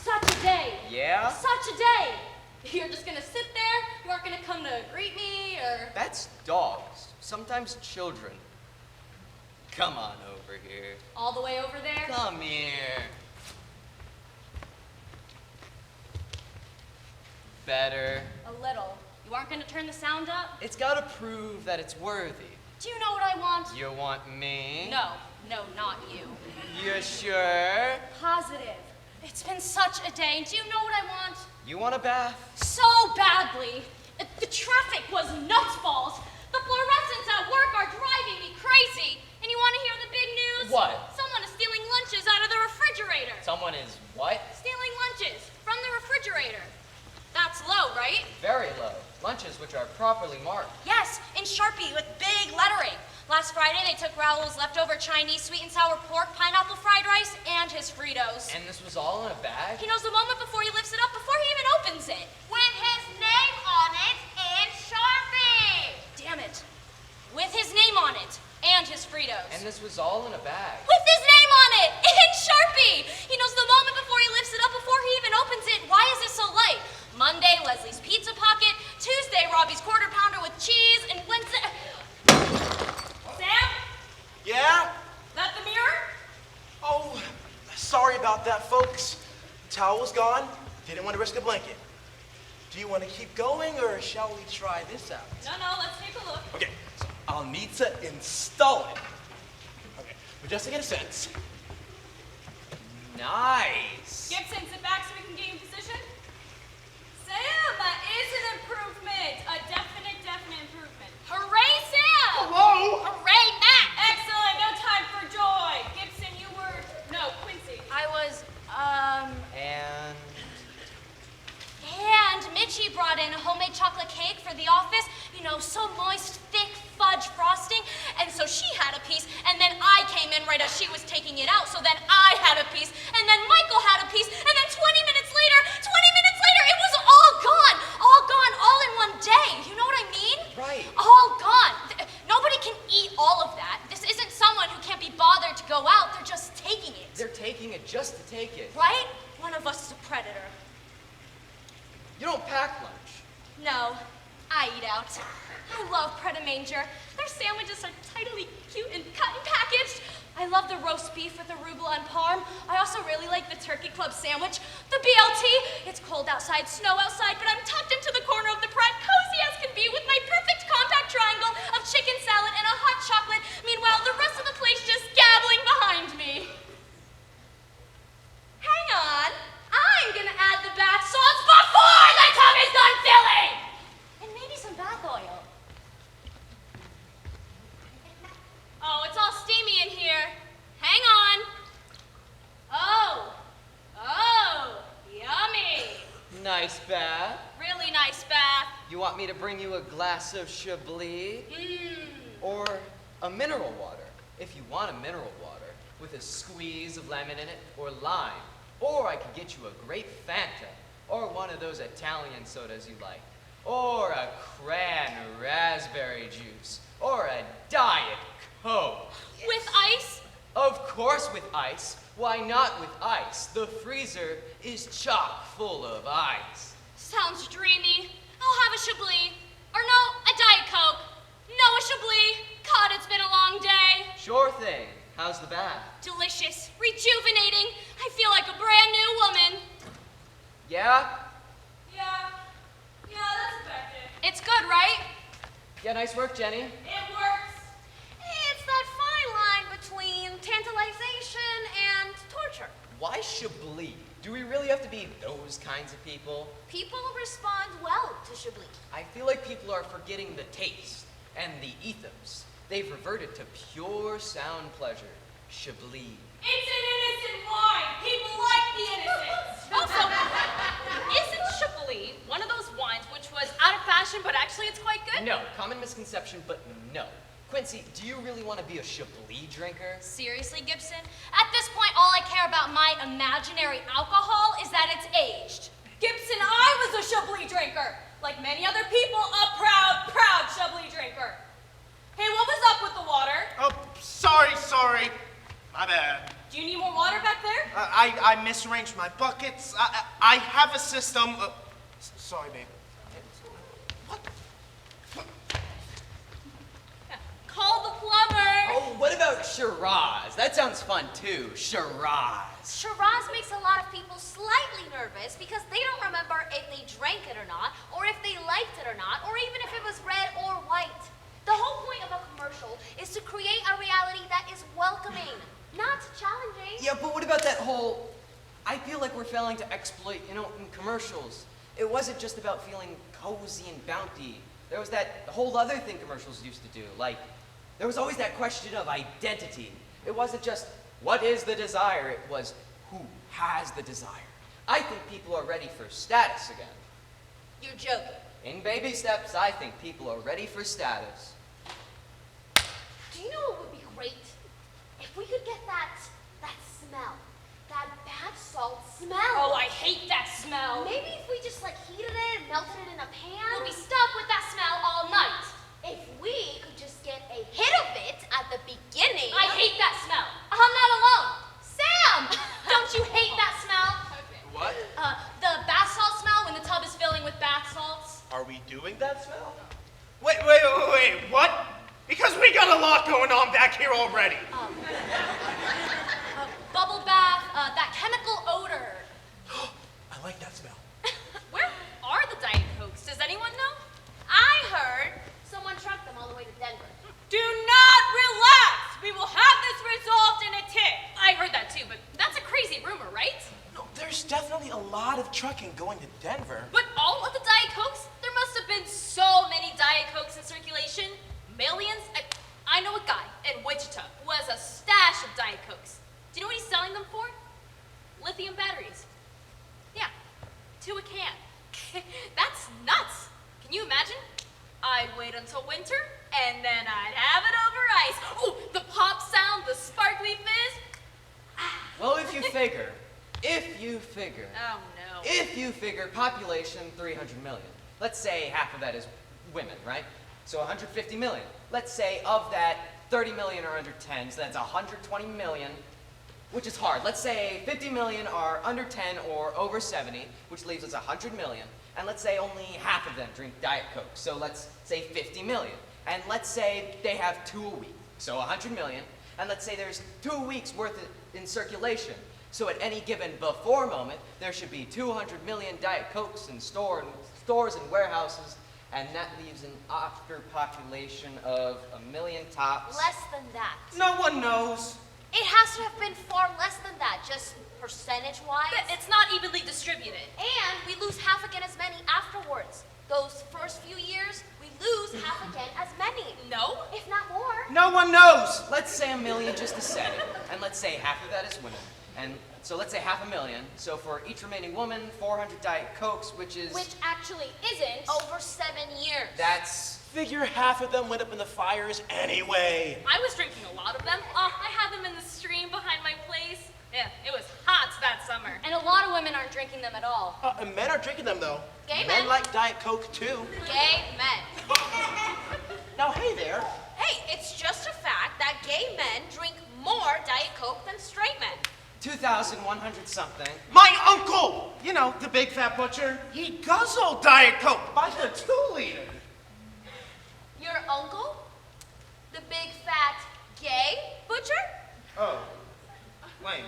Such a day. Yeah? Such a day. You're just gonna sit there? You aren't gonna come to greet me or... That's dogs. Sometimes children. Come on over here. all the way over there? Come here. Better. A little. You aren't gonna turn the sound up? It's gotta prove that it's worthy. Do you know what I want? You want me? No, not you. You sure? Positive. It's been such a day, and do you know what I want? You want a bath? So badly. The traffic was nuts balls. The fluorescents at work are driving me crazy. And you want to hear the big news? What? Someone is stealing lunches out of the refrigerator. Someone is what? Stealing lunches from the refrigerator. That's low, right? Very low. Lunches which are properly marked. Yes, in Sharpie with big lettering. Last Friday, they took Raoul's leftover Chinese sweet and sour pork, pineapple fried rice, and his Fritos. And this was all in a bag? He knows the moment before he lifts it up, before he even opens it. With his name on it in Sharpie. Damn it. With his name on it, and his Fritos. And this was all in a bag? With his name on it, in Sharpie. He knows the moment before he lifts it up, before he even opens it. Why is it so light? Monday, Leslie's Pizza Pocket. Tuesday, Robbie's Quarter Pounder with cheese. And Wednesday... Sam? Yeah? That the mirror? Oh, sorry about that, folks. Towel was gone. Didn't want to risk a blanket. Do you want to keep going, or shall we try this out? No, let's take a look. Okay, so I'll need to install it. Okay, but just to get a sense. Nice. Gibson, sit back so we can get you in position. Sam, that is an improvement. A definite improvement. Hooray, Sam! Hello? Hooray, Matt! Excellent. No time for joy. Gibson, you were... No, Quincy. I was, And Mitchie brought in a homemade chocolate cake for the office. You know, so moist, thick fudge frosting. And so she had a piece, and then I came in right as she was taking it out. So then I had a piece, and then Michael had a piece, and then 20 minutes later, it was all gone, all in one day. You know what I mean? Right. All gone. Nobody can eat all of that. This isn't someone who can't be bothered to go out. They're just taking it. they're taking it just to take it. Right? One of us is a predator. You don't pack lunch. No, I eat out. I love Pret-A-Manger. Their sandwiches are tidily cute and cut and packaged. I love the roast beef with arugula and parm. I also really like the Turkey Club sandwich. The BLT. It's cold outside, snow outside, but I'm tucked into the corner of the Pret, cozy as can be, with my perfect compact triangle of chicken salad and a hot chocolate. Meanwhile, the rest of the plate's just gabbling behind me. Hang on. I'm gonna add the bath salts before the tub is done filling! And maybe some bath oil. Oh, it's all steamy in here. Hang on. Oh, yummy. Nice bath. Really nice bath. You want me to bring you a glass of Chablis? Or a mineral water, if you want a mineral water, with a squeeze of lemon in it, or lime. Or I could get you a grape Fanta, or one of those Italian sodas you like, or a cran raspberry juice, or a Diet Coke. With ice? Of course with ice. Why not with ice? The freezer is chock full of ice. Sounds dreamy. I'll have a Chablis. Or no, a Diet Coke. No, a Chablis. God, it's been a long day. Sure thing. How's the bath? Delicious. Rejuvenating. I feel like a brand new woman. Yeah? Yeah, that's effective. It's good, right? Yeah, nice work, Jenny. It works. It's that fine line between tantalization and torture. Why Chablis? Do we really have to be those kinds of people? People respond well to Chablis. I feel like people are forgetting the taste and the ethos. They've reverted to pure sound pleasure. Chablis. It's an innocent wine. People like the innocence. Also, isn't Chablis one of those wines which was out of fashion, but actually it's quite good? No, common misconception, but no. Quincy, do you really want to be a Chablis drinker? Seriously, Gibson? At this point, all I care about my imaginary alcohol is that it's aged. Gibson, I was a Chablis drinker. Like many other people, a proud Chablis drinker. Hey, what was up with the water? Oh, sorry. My bad. Do you need more water back there? I misarranged my buckets. I have a system. Sorry, babe. Call the plumber. Oh, what about Shiraz? That sounds fun too. Shiraz. Shiraz makes a lot of people slightly nervous because they don't remember if they drank it or not, or if they liked it or not, or even if it was red or white. The whole point of a commercial failing to exploit, in commercials. It wasn't just about feeling cozy and bounty. There was that whole other thing commercials used to do. Like, there was always that question of identity. It wasn't just, what is the desire? It was, who has the desire? I think people are ready for status again. You're joking. In baby steps, I think people are ready for status. Do you know what would be great? If we could get that smell. That bad salt smell. Oh, I hate that smell. Maybe if we just heated it and melted it in a pan. We'll be stuck with that smell all night. If we could just get a hit of it at the beginning. I hate that smell. I'm not alone. Sam! Don't you hate that smell? What? The bath salt smell when the tub is filling with bath salts. Are we doing that smell? Wait, what? Because we got a lot going on back here already. Bubble bath, that chemical odor. I like that smell. Where are the Diet Cokes? Does anyone know? I heard someone trucked them all the way to Denver. Do not relax. We will have this resolved in a tick. I heard that too, but that's a crazy rumor, right? No, there's definitely a lot of trucking going to Denver. But all of the Diet Cokes? There must have been so many Diet Cokes in circulation. Millions? I know a guy in Wichita who has a stash of Diet Cokes. Do you know what he's selling them for? Lithium batteries. Yeah, to a can. That's nuts. Can you imagine? I'd wait until winter, and then I'd have it over ice. Oh, the pop sound, the sparkly fizz. Well, if you figure, Oh, no. if you figure population 300 million, let's say half of that is women, right? So 150 million. Let's say of that, 30 million are under 10, so that's 120 million, which is hard. Let's say 50 million are under 10 or over 70, which leaves us 100 million. And let's say only half of them drink Diet Coke, so let's say 50 million. And let's say they have 2 a week, so 100 million. And let's say there's 2 weeks worth in circulation. So at any given before moment, there should be 200 million Diet Cokes in stores and warehouses, and that leaves an after population of 1 million tops. Less than that. No one knows. It has to have been far less than that, just percentage-wise. But it's not evenly distributed. And we lose half again as many afterwards. Those first few years, we lose half again as many. No? If not more. No one knows. Let's say 1 million just to say it, and let's say half of that is women. And so let's say 500,000. So for each remaining woman, 400 Diet Cokes, which is... Which actually isn't. Over 7 years. That's... Figure half of them went up in the fires anyway. I was drinking a lot of them. I had them in the stream behind my place. Yeah, it was hot that summer. And a lot of women aren't drinking them at all. And men are drinking them, though. Gay men men. like Diet Coke, too. Gay men. Now, hey there. Hey, it's just a fact that gay men drink more Diet Coke than straight men. 2,100 something. My uncle, the big fat butcher, he guzzled Diet Coke by the 2-liter. Your uncle? The big fat gay butcher? Oh, wait.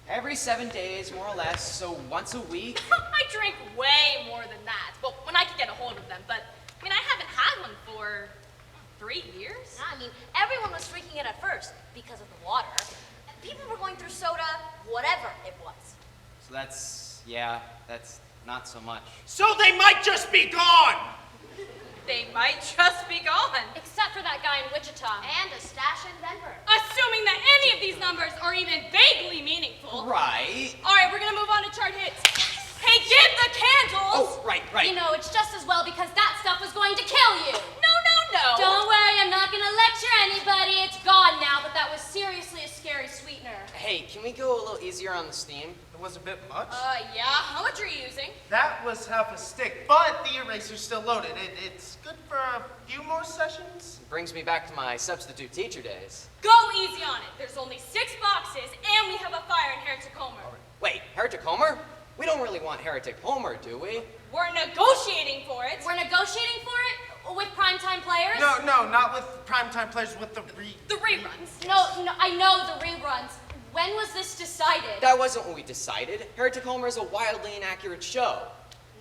Every 7 days, more or less, so once a week. I drink way more than that. Well, when I could get a hold of them, but I haven't had one for 3 years. Everyone was drinking it at first because of the water. People were going through soda, whatever it was. So that's not so much. So they might just be gone! They might just be gone. Except for that guy in Wichita. And a stash in Denver. Assuming that any of these numbers are even vaguely meaningful. Right. All right, we're gonna move on to chart hits. Hey, give the candles! Oh, right. It's just as well because that stuff was going to kill you. No. Don't worry, I'm not going to lecture anybody. It's gone now, but that was seriously a scary sweetener. Hey, can we go a little easier on the steam? It was a bit much. Yeah. How much are you using? That was half a stick, but the eraser's still loaded. It's good for a few more sessions. Brings me back to my substitute teacher days. Go easy on it. There's only 6 boxes, and we have a fire in Heretic Homer. Wait, Heretic Homer? We don't really want Heretic Homer, do we? We're negotiating for it. We're negotiating for it? With primetime players? No, not with primetime players, with the reruns. No, I know the reruns. When was this decided? That wasn't what we decided. Heretic Homer is a wildly inaccurate show.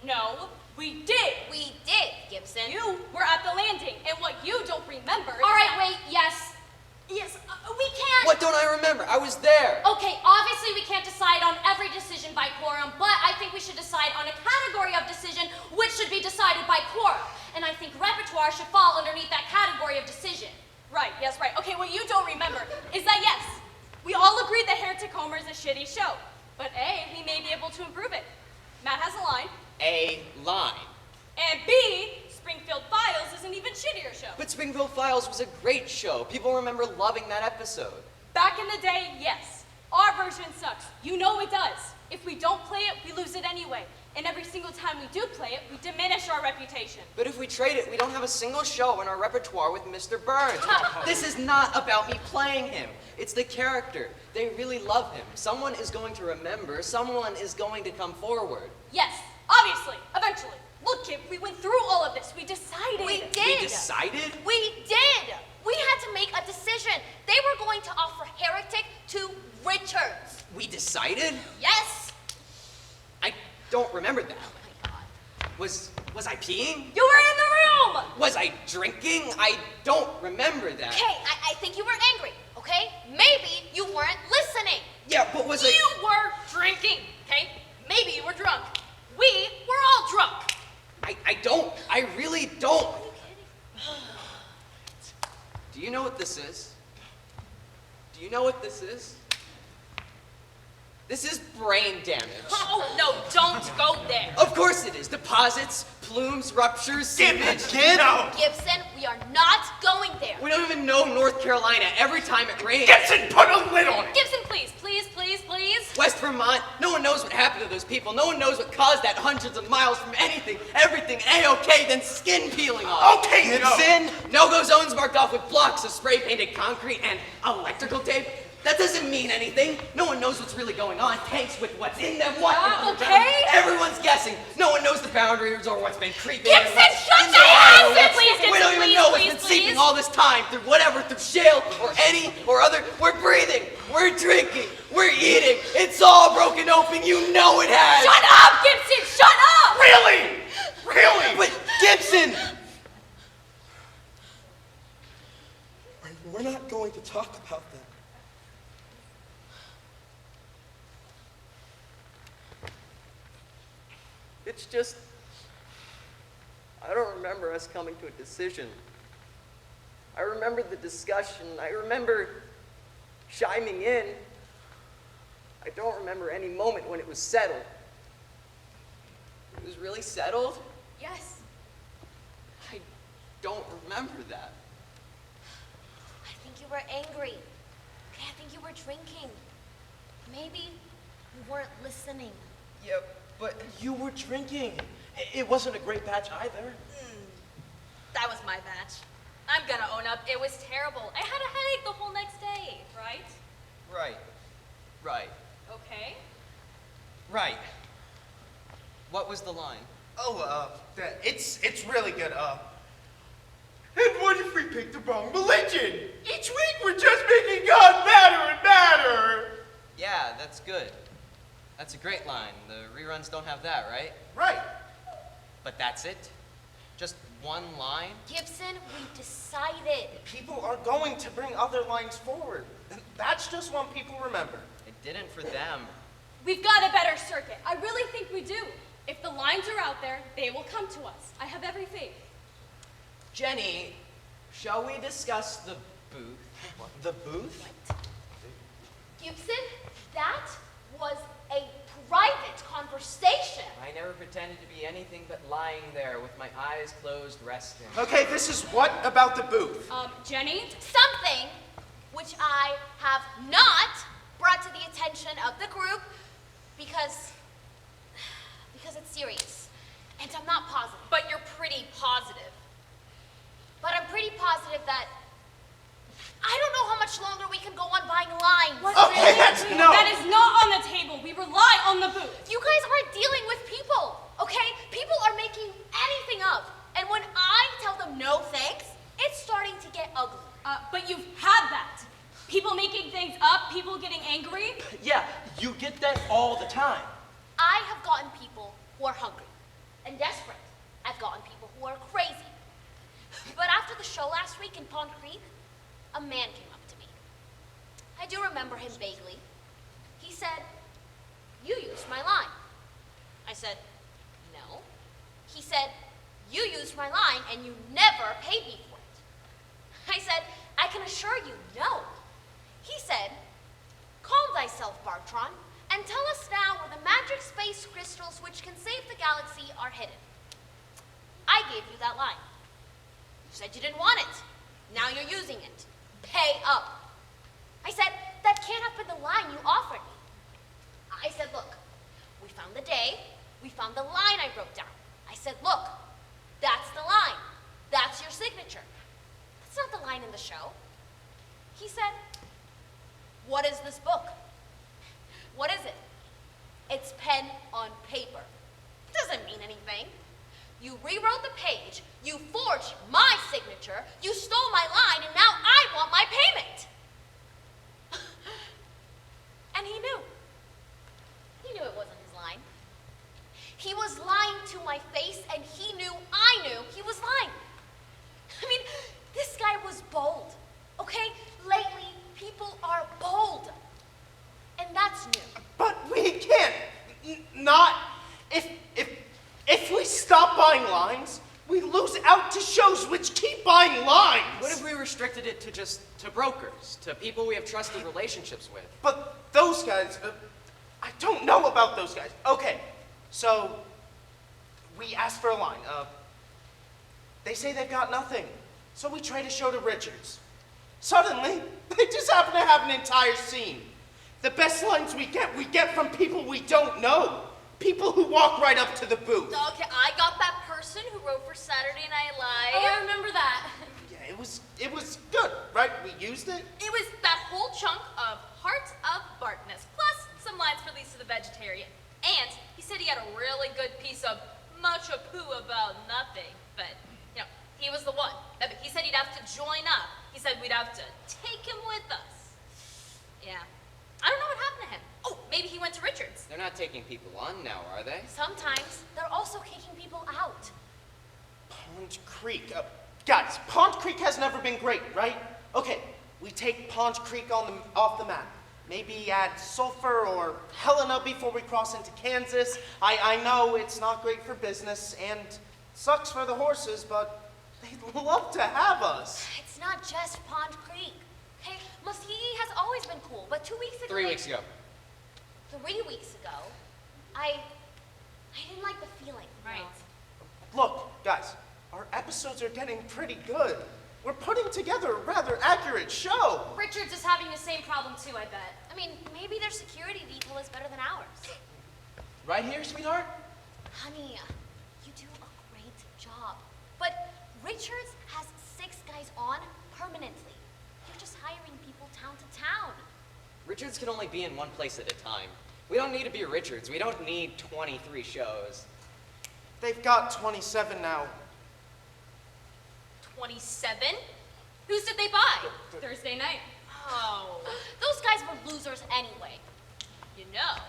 No, we did. We did, Gibson. You were at the landing, and what you don't remember is All right, wait, yes. Yes, we can't... What don't I remember? I was there. Okay, obviously we can't decide on every decision by quorum, but I think we should decide on a category of decision which should be decided by quorum. And I think repertoire should fall underneath that category of decision. Right, yes, right. Okay, what you don't remember is that yes, we all agreed that Heretic Homer is a shitty show. But A, we may be able to improve it. Matt has a line. A line. And B, Springfield Files is an even shittier show. But Springfield Files was a great show. People remember loving that episode. Back in the day, yes. Our version sucks. You know it does. If we don't play it, we lose it anyway. And every single time we do play it, we diminish our reputation. But if we trade it, we don't have a single show in our repertoire with Mr. Burns. This is not about me playing him. It's the character. They really love him. Someone is going to remember. Someone is going to come forward. Yes, obviously, eventually. Look, kid, we went through all of this. We decided. We did. We decided? We did. We had to make a decision. They were going to offer Heretic to Richards. We decided? Yes. I don't remember that. Was I peeing? You were in the room. Was I drinking? I don't remember that. Okay, I think you were angry, okay? Maybe you weren't listening. Yeah, but was I... You were drinking, okay? Maybe you were drunk. We were all drunk. I don't. I really don't. Do you know what this is? Do you know what this is? This is brain damage. Oh, no, don't go there. Of course it is. Deposits, plumes, ruptures, seepage. No. Gibson, we are not going there. We don't even know North Carolina. Every time it rains. Gibson, put a lid on it. Gibson, please, please, please, please. West Vermont, no one knows what happened to those people. No one knows what caused that hundreds of miles from anything, everything, A-OK, then skin peeling off. Okay, Gibson, no-go zones marked off with blocks of spray-painted concrete and electrical tape. That doesn't mean anything. No one knows what's really going on. Tanks with what's in them, what okay. Everyone's guessing. No one knows the boundaries or what's been creeping. Gibson, shut in the your water. ass! Please, Gibson, We don't even please, know what's please, been please. seeping all this time through whatever, through shale or any or other. We're breathing. We're drinking. We're eating. It's all broken open. You know it has. Shut up, Gibson! Shut up! Really? Really? But Gibson! We're not going to talk about that. It's just, I don't remember us coming to a decision. I remember the discussion. I remember chiming in. I don't remember any moment when it was settled. It was really settled? Yes. I don't remember that. I think you were angry. Okay, I think you were drinking. Maybe you weren't listening. Yeah, but You were drinking. It wasn't a great batch either. That was my batch. I'm gonna own up, it was terrible. I had a headache the whole next day, right? Right. Okay. Right. What was the line? Oh, it's really good. And what if we picked the wrong religion? Each week we're just making God madder and madder. Yeah, that's good. That's a great line. The reruns don't have that, right? Right. But that's it? Just one line? Gibson, we decided. People are going to bring other lines forward. That's just one people remember. It didn't for them. We've got a better circuit. I really think we do. If the lines are out there, they will come to us. I have every faith. Jenny, shall we discuss the booth? The booth? Gibson, that was a private conversation. I never pretended to be anything but lying there with my eyes closed, resting. Okay, this is what about the booth? Jenny? Something which I have not brought to the attention of the group because it's serious. And I'm not positive. But you're pretty positive. But I'm pretty positive that I don't know how much longer we can go on buying lines. Okay, no. That is not on the table. We rely on the booth. You guys aren't dealing with people, okay? People are making anything up. And when I tell them no thanks, it's starting to get ugly. But you've had that. People making things up, people getting angry. Yeah, you get that all the time. I have gotten people who are hungry and desperate. I've gotten people who are crazy. But after the show last week in Pond Creek, a man came up to me. I do remember him vaguely. He said, you used my line. I said, no. He said, you used my line and you never paid me for it. I said, I can assure you, no. He said, calm thyself, Bartron, and tell us now where the magic space crystals which can save the galaxy are hidden. I gave you that line. You said you didn't want it. Now you're using it. Pay up. I said, that can't have been the line you offered me. I said, look, we found the day, we found the line I wrote down. I said, look, that's the line. That's your signature. That's not the line in the show. He said, what is this book? What is it? It's pen on paper. It doesn't mean anything. You rewrote the page, you forged my signature, you stole my line, and now I want my payment. And he knew. He knew it wasn't his line. He was lying to my face, and he knew I knew he was lying. I mean, this guy was bold, okay? Lately, people are bold. And that's new. But we can't. Not. If we stop buying lines, we lose out to shows which keep buying lines. What if we restricted it to brokers, to people we have trusted relationships with? But those guys, I don't know about those guys. Okay, so we asked for a line. They say they've got nothing. So we trade a show to Richards. Suddenly, they just happen to have an entire scene. The best lines we get from people we don't know. People who walk right up to the booth. Okay, I got that person who wrote for Saturday Night Live. Oh, I remember that. Yeah, it was good, right? We used it. It was that whole chunk of Heart of Bartness, plus some lines for Lisa the Vegetarian. And he said he had a really good piece of much a poo about nothing, but, you know, he was the one. He said he'd have to join up. He said we'd have to take him with us. Yeah. I don't know what happened to him. Oh, maybe he went to Richards. They're not taking people on now, are they? Sometimes they're also kicking people out. Pond Creek. Guys, Pond Creek has never been great, right? Okay, we take Pond Creek off the map. Maybe add Sulphur or Helena before we cross into Kansas. I know it's not great for business and sucks for the horses, but they'd love to have us. It's not just Pond Creek. Hey, Muskegee has always been cool, but 2 weeks ago... 3 weeks ago. 3 weeks ago, I didn't like the feeling. Right. Look, guys, our episodes are getting pretty good. We're putting together a rather accurate show. Richards is having the same problem too, I bet. I mean, maybe their security detail is better than ours. Right here, sweetheart? Honey, you do a great job. But Richards has 6 guys on permanently. You're just hiring people town to town. Richards can only be in one place at a time. We don't need to be Richards. We don't need 23 shows. They've got 27 now. 27? Whose did they buy? Thursday night. Oh, those guys were losers anyway. You know,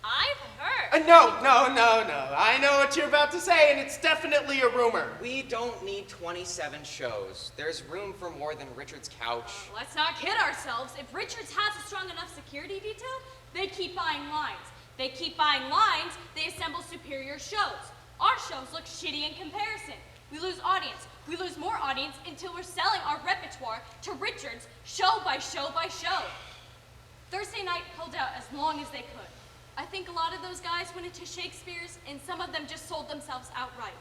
I've heard. No. I know what you're about to say, and it's definitely a rumor. We don't need 27 shows. There's room for more than Richards' couch. Let's not kid ourselves. If Richards has a strong enough security detail, they keep buying lines. They keep buying lines, they assemble superior shows. Our shows look shitty in comparison. We lose audience. We lose more audience until we're selling our repertoire to Richards show by show by show. Thursday night held out as long as they could. I think a lot of those guys went into Shakespeare's, and some of them just sold themselves outright.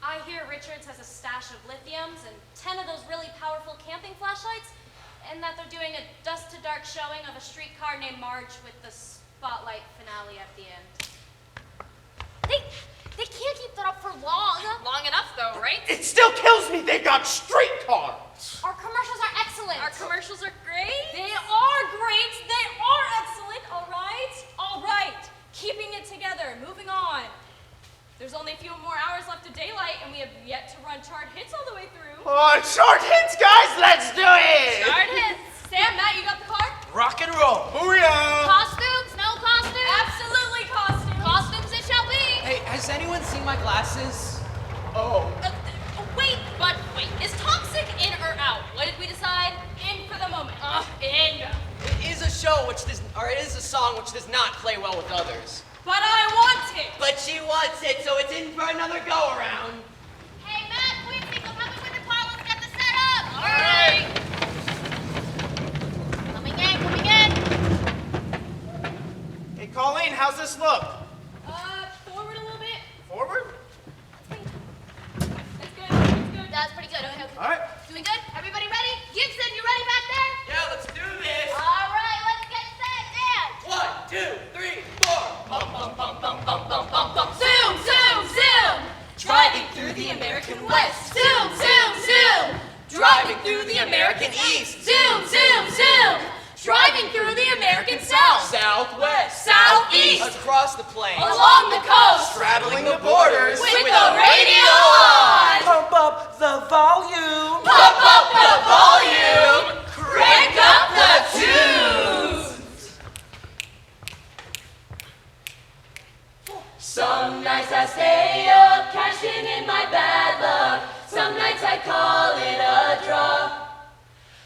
I hear Richards has a stash of lithiums and 10 of those really powerful camping flashlights, and that they're doing a dusk to dark showing of a streetcar named Marge with the spotlight finale at the end. They can't keep that up for long. Long enough, though, right? It still kills me they've got streetcar. Our commercials are excellent. Our commercials are great. They are great. They are excellent, all right? All right. Keeping it together, moving on. There's only a few more hours left of daylight, and we have yet to run chart hits all the way through. Oh, short hits, guys, let's do it! Chart hits. Sam, Matt, you got the car? Rock and roll. Booyah! Costumes? No costumes? Absolutely costumes. Costumes it shall be. Hey, has anyone seen my glasses? Oh. Wait, is Toxic in or out? What did we decide? In for the moment. In. It is a show. Are Or it is a song which does not play well with others. But I want it! But she wants it, so it's in for another go-around. Hey, Matt, Quincy, come help me with the car. Let's get the set up. All right. Coming in. Hey, Colleen, how's this look? Forward a little bit. Forward? That's good. That's pretty good. Okay. All right. Doing good? Everybody ready? Gibson, you ready back there? Yeah, let's do this. All right, let's get set. Dance. 1, 2, 3, 4. Bum, bum, bum, bum, bum, bum, bum, bum. Zoom, zoom, zoom! Driving through the American West. Zoom, zoom, zoom! Driving through the American East. Zoom, zoom, zoom! Driving through the American South. Southwest. Southeast. Across the plains. Along the coast. Straddling the borders. With the radio on. Pump up the volume. Pump up the volume. Crank up the tunes. Some nights I stay up, cashing in my bad luck. Some nights I call it a draw.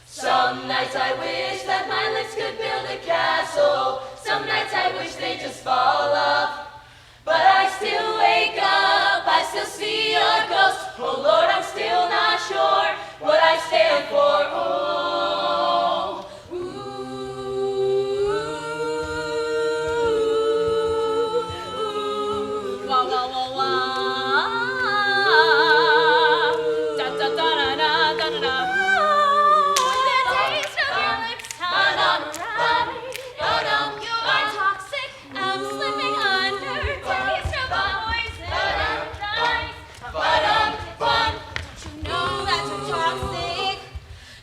Some nights I wish that my lips could build a castle. Some nights I wish they just fall off. But I still wake up, I still see your ghost. Oh Lord, I'm still not sure what I stand for. Oh, ooh, wah, wah, wah, wah. Da, da, da, da, da, da, da, da.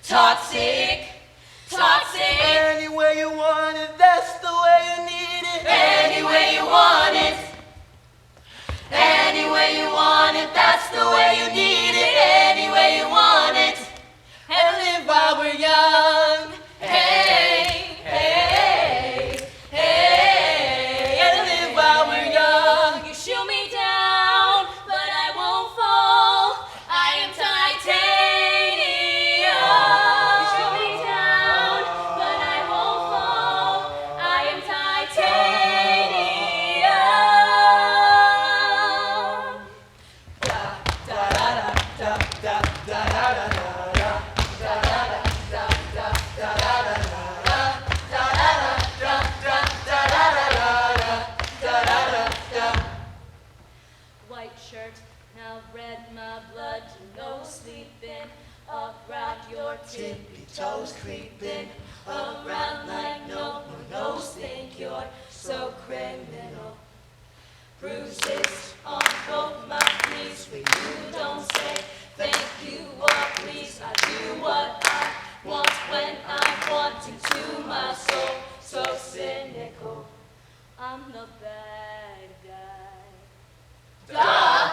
Toxic, toxic. Any way you want it, that's the way you need it. Any way you want it. Any way you want it, that's the way you need it. Any way you want it. And live while we're young. Hey, hey, hey. And live while we're young. You shoot me down, but I won't fall. I am titanium. Tippy toes creeping around like no one knows. Think you're so criminal. Bruises on both my knees where you don't say thank you or please. I do what I want when I want to my soul. So cynical. I'm the bad guy. Duh.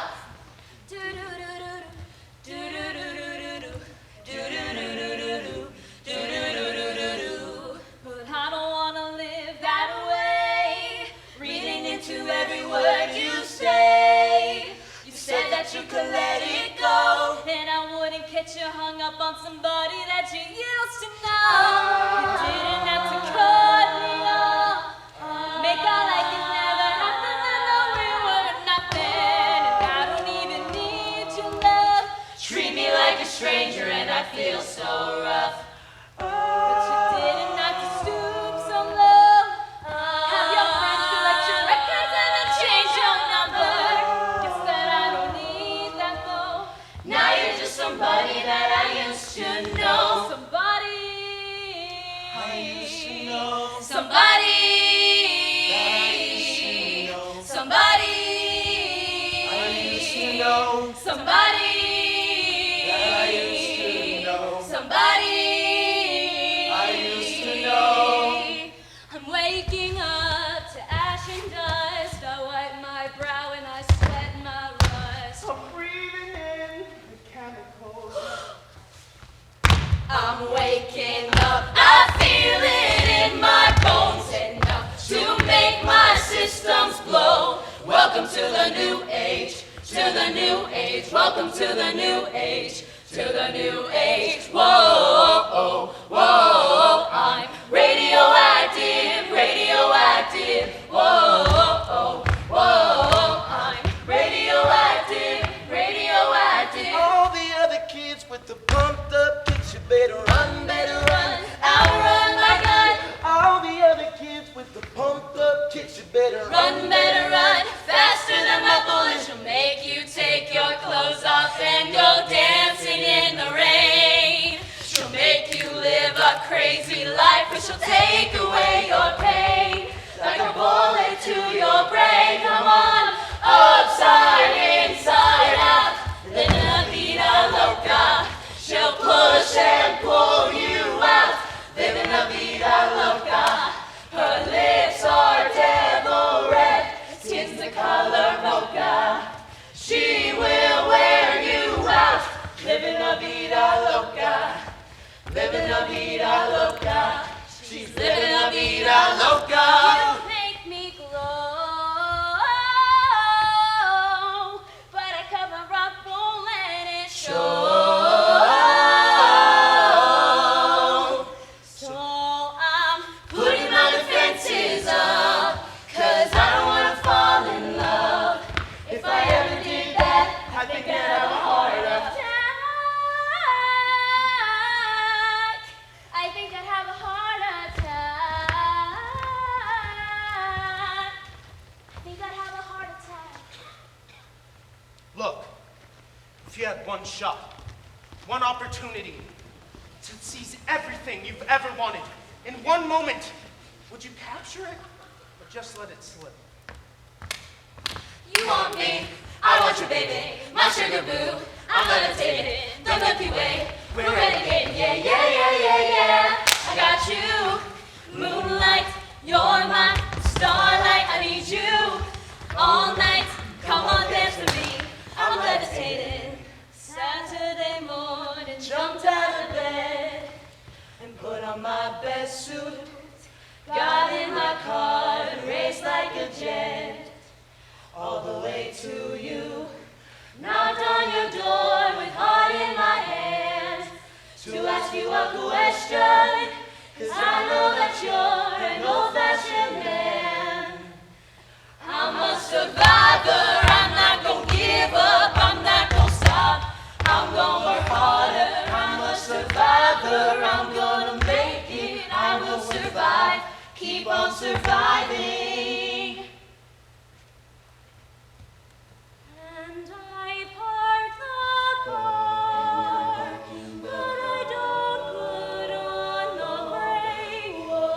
Do do do do do do do do do. But I don't wanna live that way. Reading into every word you say. You said that you could let it go, and I wouldn't catch you hung up on somebody that you used to know. You didn't have to cut me off. Make out like it never happened, and know we were nothing. And I don't even need your love. Treat me like a stranger, and I feel so rough. But you didn't have to stoop so low. Have your friends collect your records and then change your number. Guess that I don't need that though. Now you're just somebody that I used to know. Somebody I used to know. Somebody somebody I used to know. Somebody waking up to ash and dust. I wipe my brow and I sweat my rust. I'm breathing in the chemicals. I'm waking up, I feel it in my bones enough to make my systems blow. Welcome to the new age, to the new age. Welcome to the new age, to the new age. Whoa, whoa, whoa, I'm radioactive, radioactive. better run, outrun my gun. All the other kids with the pumped up kicks, you better Run, better run, faster than my bullet. She'll make you take your clothes off and go dancing in the rain. She'll make you live a crazy life, but she'll take away your pain. Like a bullet to your brain, come on, upside, inside out, living la vida loca. She'll push and pull you out, living la vida loca. Her lips are devil red, skin's the color mocha. She will wear you out, living la vida loca, living la vida loca. She's living la vida loca. You make me glow, but I cover up, won't let it show. So I'm putting my defenses up, 'cause I don't wanna fall in love. If I ever did that, I think I'd have a heart attack. I think I'd have a heart attack. I think I'd have a heart attack. Look, if you had one shot, one opportunity to seize everything you've ever wanted in one moment, would you capture it or just let it slip? You want me, I want you, baby, my sugar boo. I'm levitating, the Milky Way, we're renegading, yeah, yeah, yeah, yeah, yeah. I got you, moonlight, you're my starlight. I need you all night. Come on, dance with me. I'm levitating. Saturday morning, jumped out of bed and put on my best suit. Got in my car and raced like a jet all the way to you. Knocked on your door with heart in my hand to ask you a question, 'cause I know that you're an old-fashioned man. I'm a survivor, I'm not gonna give up, I'm not gonna stop, I'm gonna work harder. I'm a survivor, I'm gonna make it, I will survive, keep on surviving. And I park the car, but I don't put on the brake. You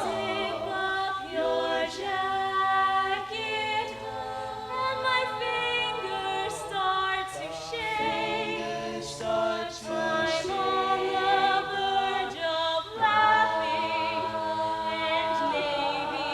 zip up your jacket, and my fingers start to shake. I'm on the verge of laughing, and maybe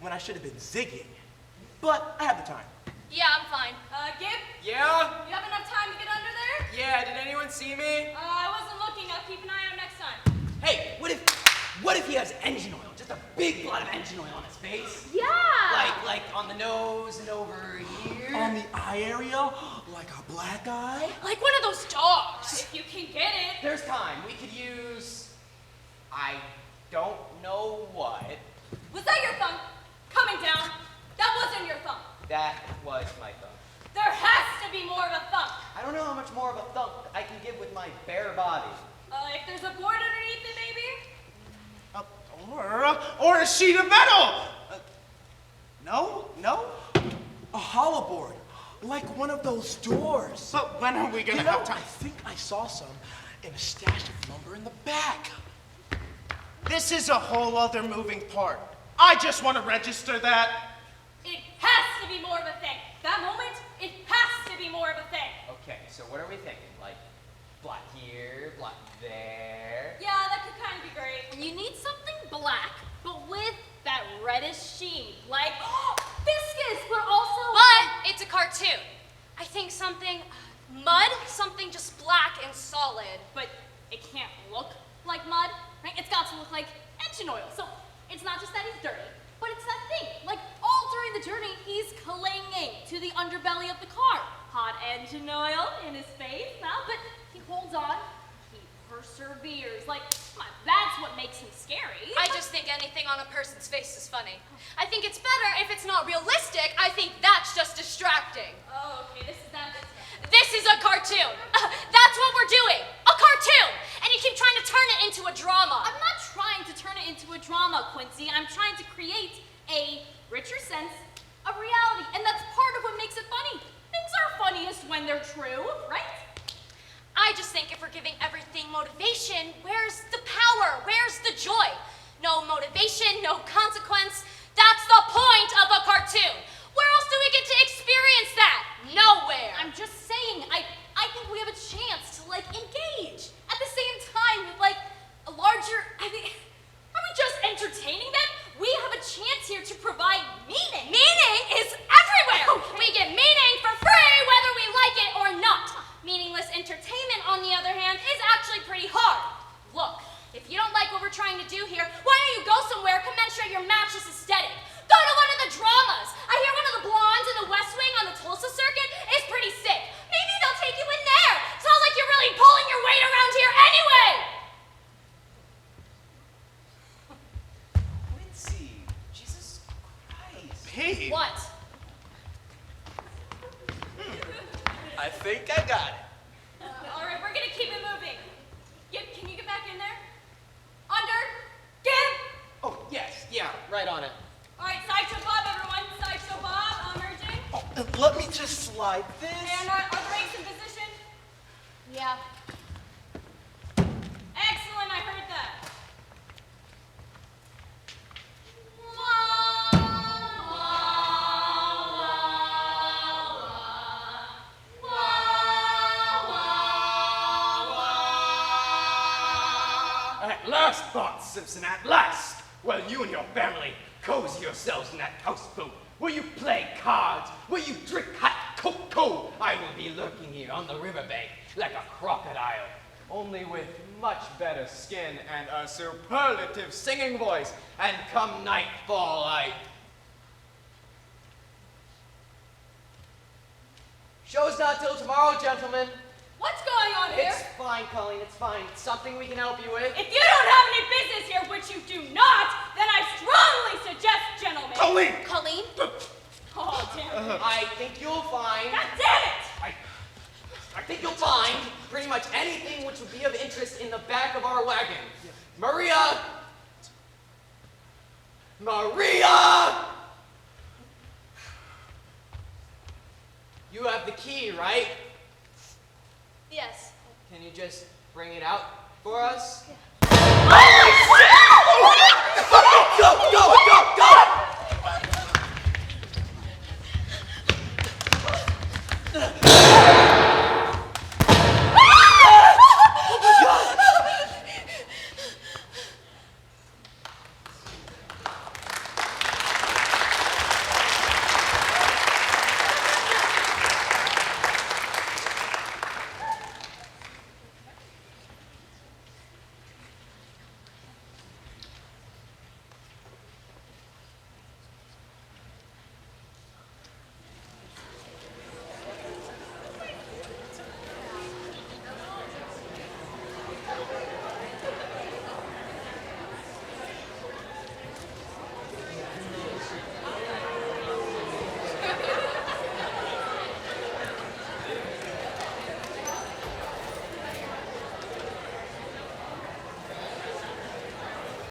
when I should have been zigging. But I have the time. Yeah, I'm fine. Gib? Yeah? You have enough time to get under there? Yeah, did anyone see me? I wasn't looking. I'll keep an eye out next time. Hey, what if he has engine oil? Just a big blot of engine oil on his face? Yeah! Like on the nose and over here? On the eye area? Like a black eye? Like one of those dogs. If you can get it. There's time. We could use... I don't know what. Was that your thumb? Coming down. That wasn't your thumb. That was my thumb. There has to be more of a thumb. I don't know how much more of a thump I can give with my bare body. If there's a board underneath it, maybe? Or a sheet of metal. No? A hollow board. Like one of those doors. But when are we gonna You know, have time? I think I saw some in a stash of lumber in the back. This is a whole other moving part. I just want to register that. It has to be more of a thing. That moment, it has to be more of a thing. Okay, so what are we thinking? Like, blot here, blot there? Yeah, that could kind of be great. You need something black, but with that reddish sheen. Like, viscous, but also... But it's a cartoon. I think something mud, something just black and solid. But it can't look like mud, right? It's got to look like engine oil. So it's not just that he's dirty, but it's that thing. Like, all during the journey, he's clinging to the underbelly of the car. Hot engine oil in his face now, but he holds on. He perseveres. Like, come on, that's what makes him scary. I just think anything on a person's face is funny. I think it's better if it's not realistic. I think that's just distracting. Oh, okay, this is that. This is a cartoon. That's what we're doing. A cartoon. And you keep trying to turn it into a drama. I'm not trying to turn it into a drama, Quincy. I'm trying to create a richer sense of reality. And that's part of what makes it funny. Things are funniest when they're true, right? I just think if we're giving everything motivation, where's the power? Where's the joy? No motivation, no consequence. That's the point of a cartoon. Where else do we get to experience that? Nowhere. I'm just saying, I think we have a chance to, like, engage. At the same time, with, like, a larger, are we just entertaining them? We have a chance here to provide meaning. Meaning is everywhere. Okay. We get meaning for free whether we like it or not. Meaningless entertainment, on the other hand, is actually pretty hard. Look, if you don't like what we're trying to do here, why don't you go somewhere commensurate your match's aesthetic? Go to one of the dramas. I hear one of the blondes in the West Wing on the Tulsa circuit is pretty sick. Maybe they'll take you in there. It's not like you're really pulling your weight around here anyway. Quincy, Jesus Christ. Hey. What? I think I got it. All right, we're gonna keep it moving. Gib, can you get back in there? Under. Gib. Oh, yes, yeah, right on it. All right, Sideshow Bob, everyone. Sideshow Bob, merging. Oh, let me just slide this. And are brakes in position? Yeah. Excellent, I heard that. At last, Bart Simpson, at last! Well, you and your family cozy yourselves in that houseboat. Will you play cards? Will you drink hot cocoa? I will be lurking here on the riverbank like a crocodile. Only with much better skin and a superlative singing voice. And come nightfall, Show's not till tomorrow, gentlemen. What's going on here? It's fine, Colleen, it's fine. It's something we can help you with. If you don't have any business here, which you do not, then I strongly suggest, gentlemen. Colleen! Colleen? Oh, damn it. I think you'll find... God damn it! I think you'll find pretty much anything which would be of interest in the back of our wagon. Maria! Maria! You have the key, right? Yes. Can you just bring it out for us? Go, go, go, go!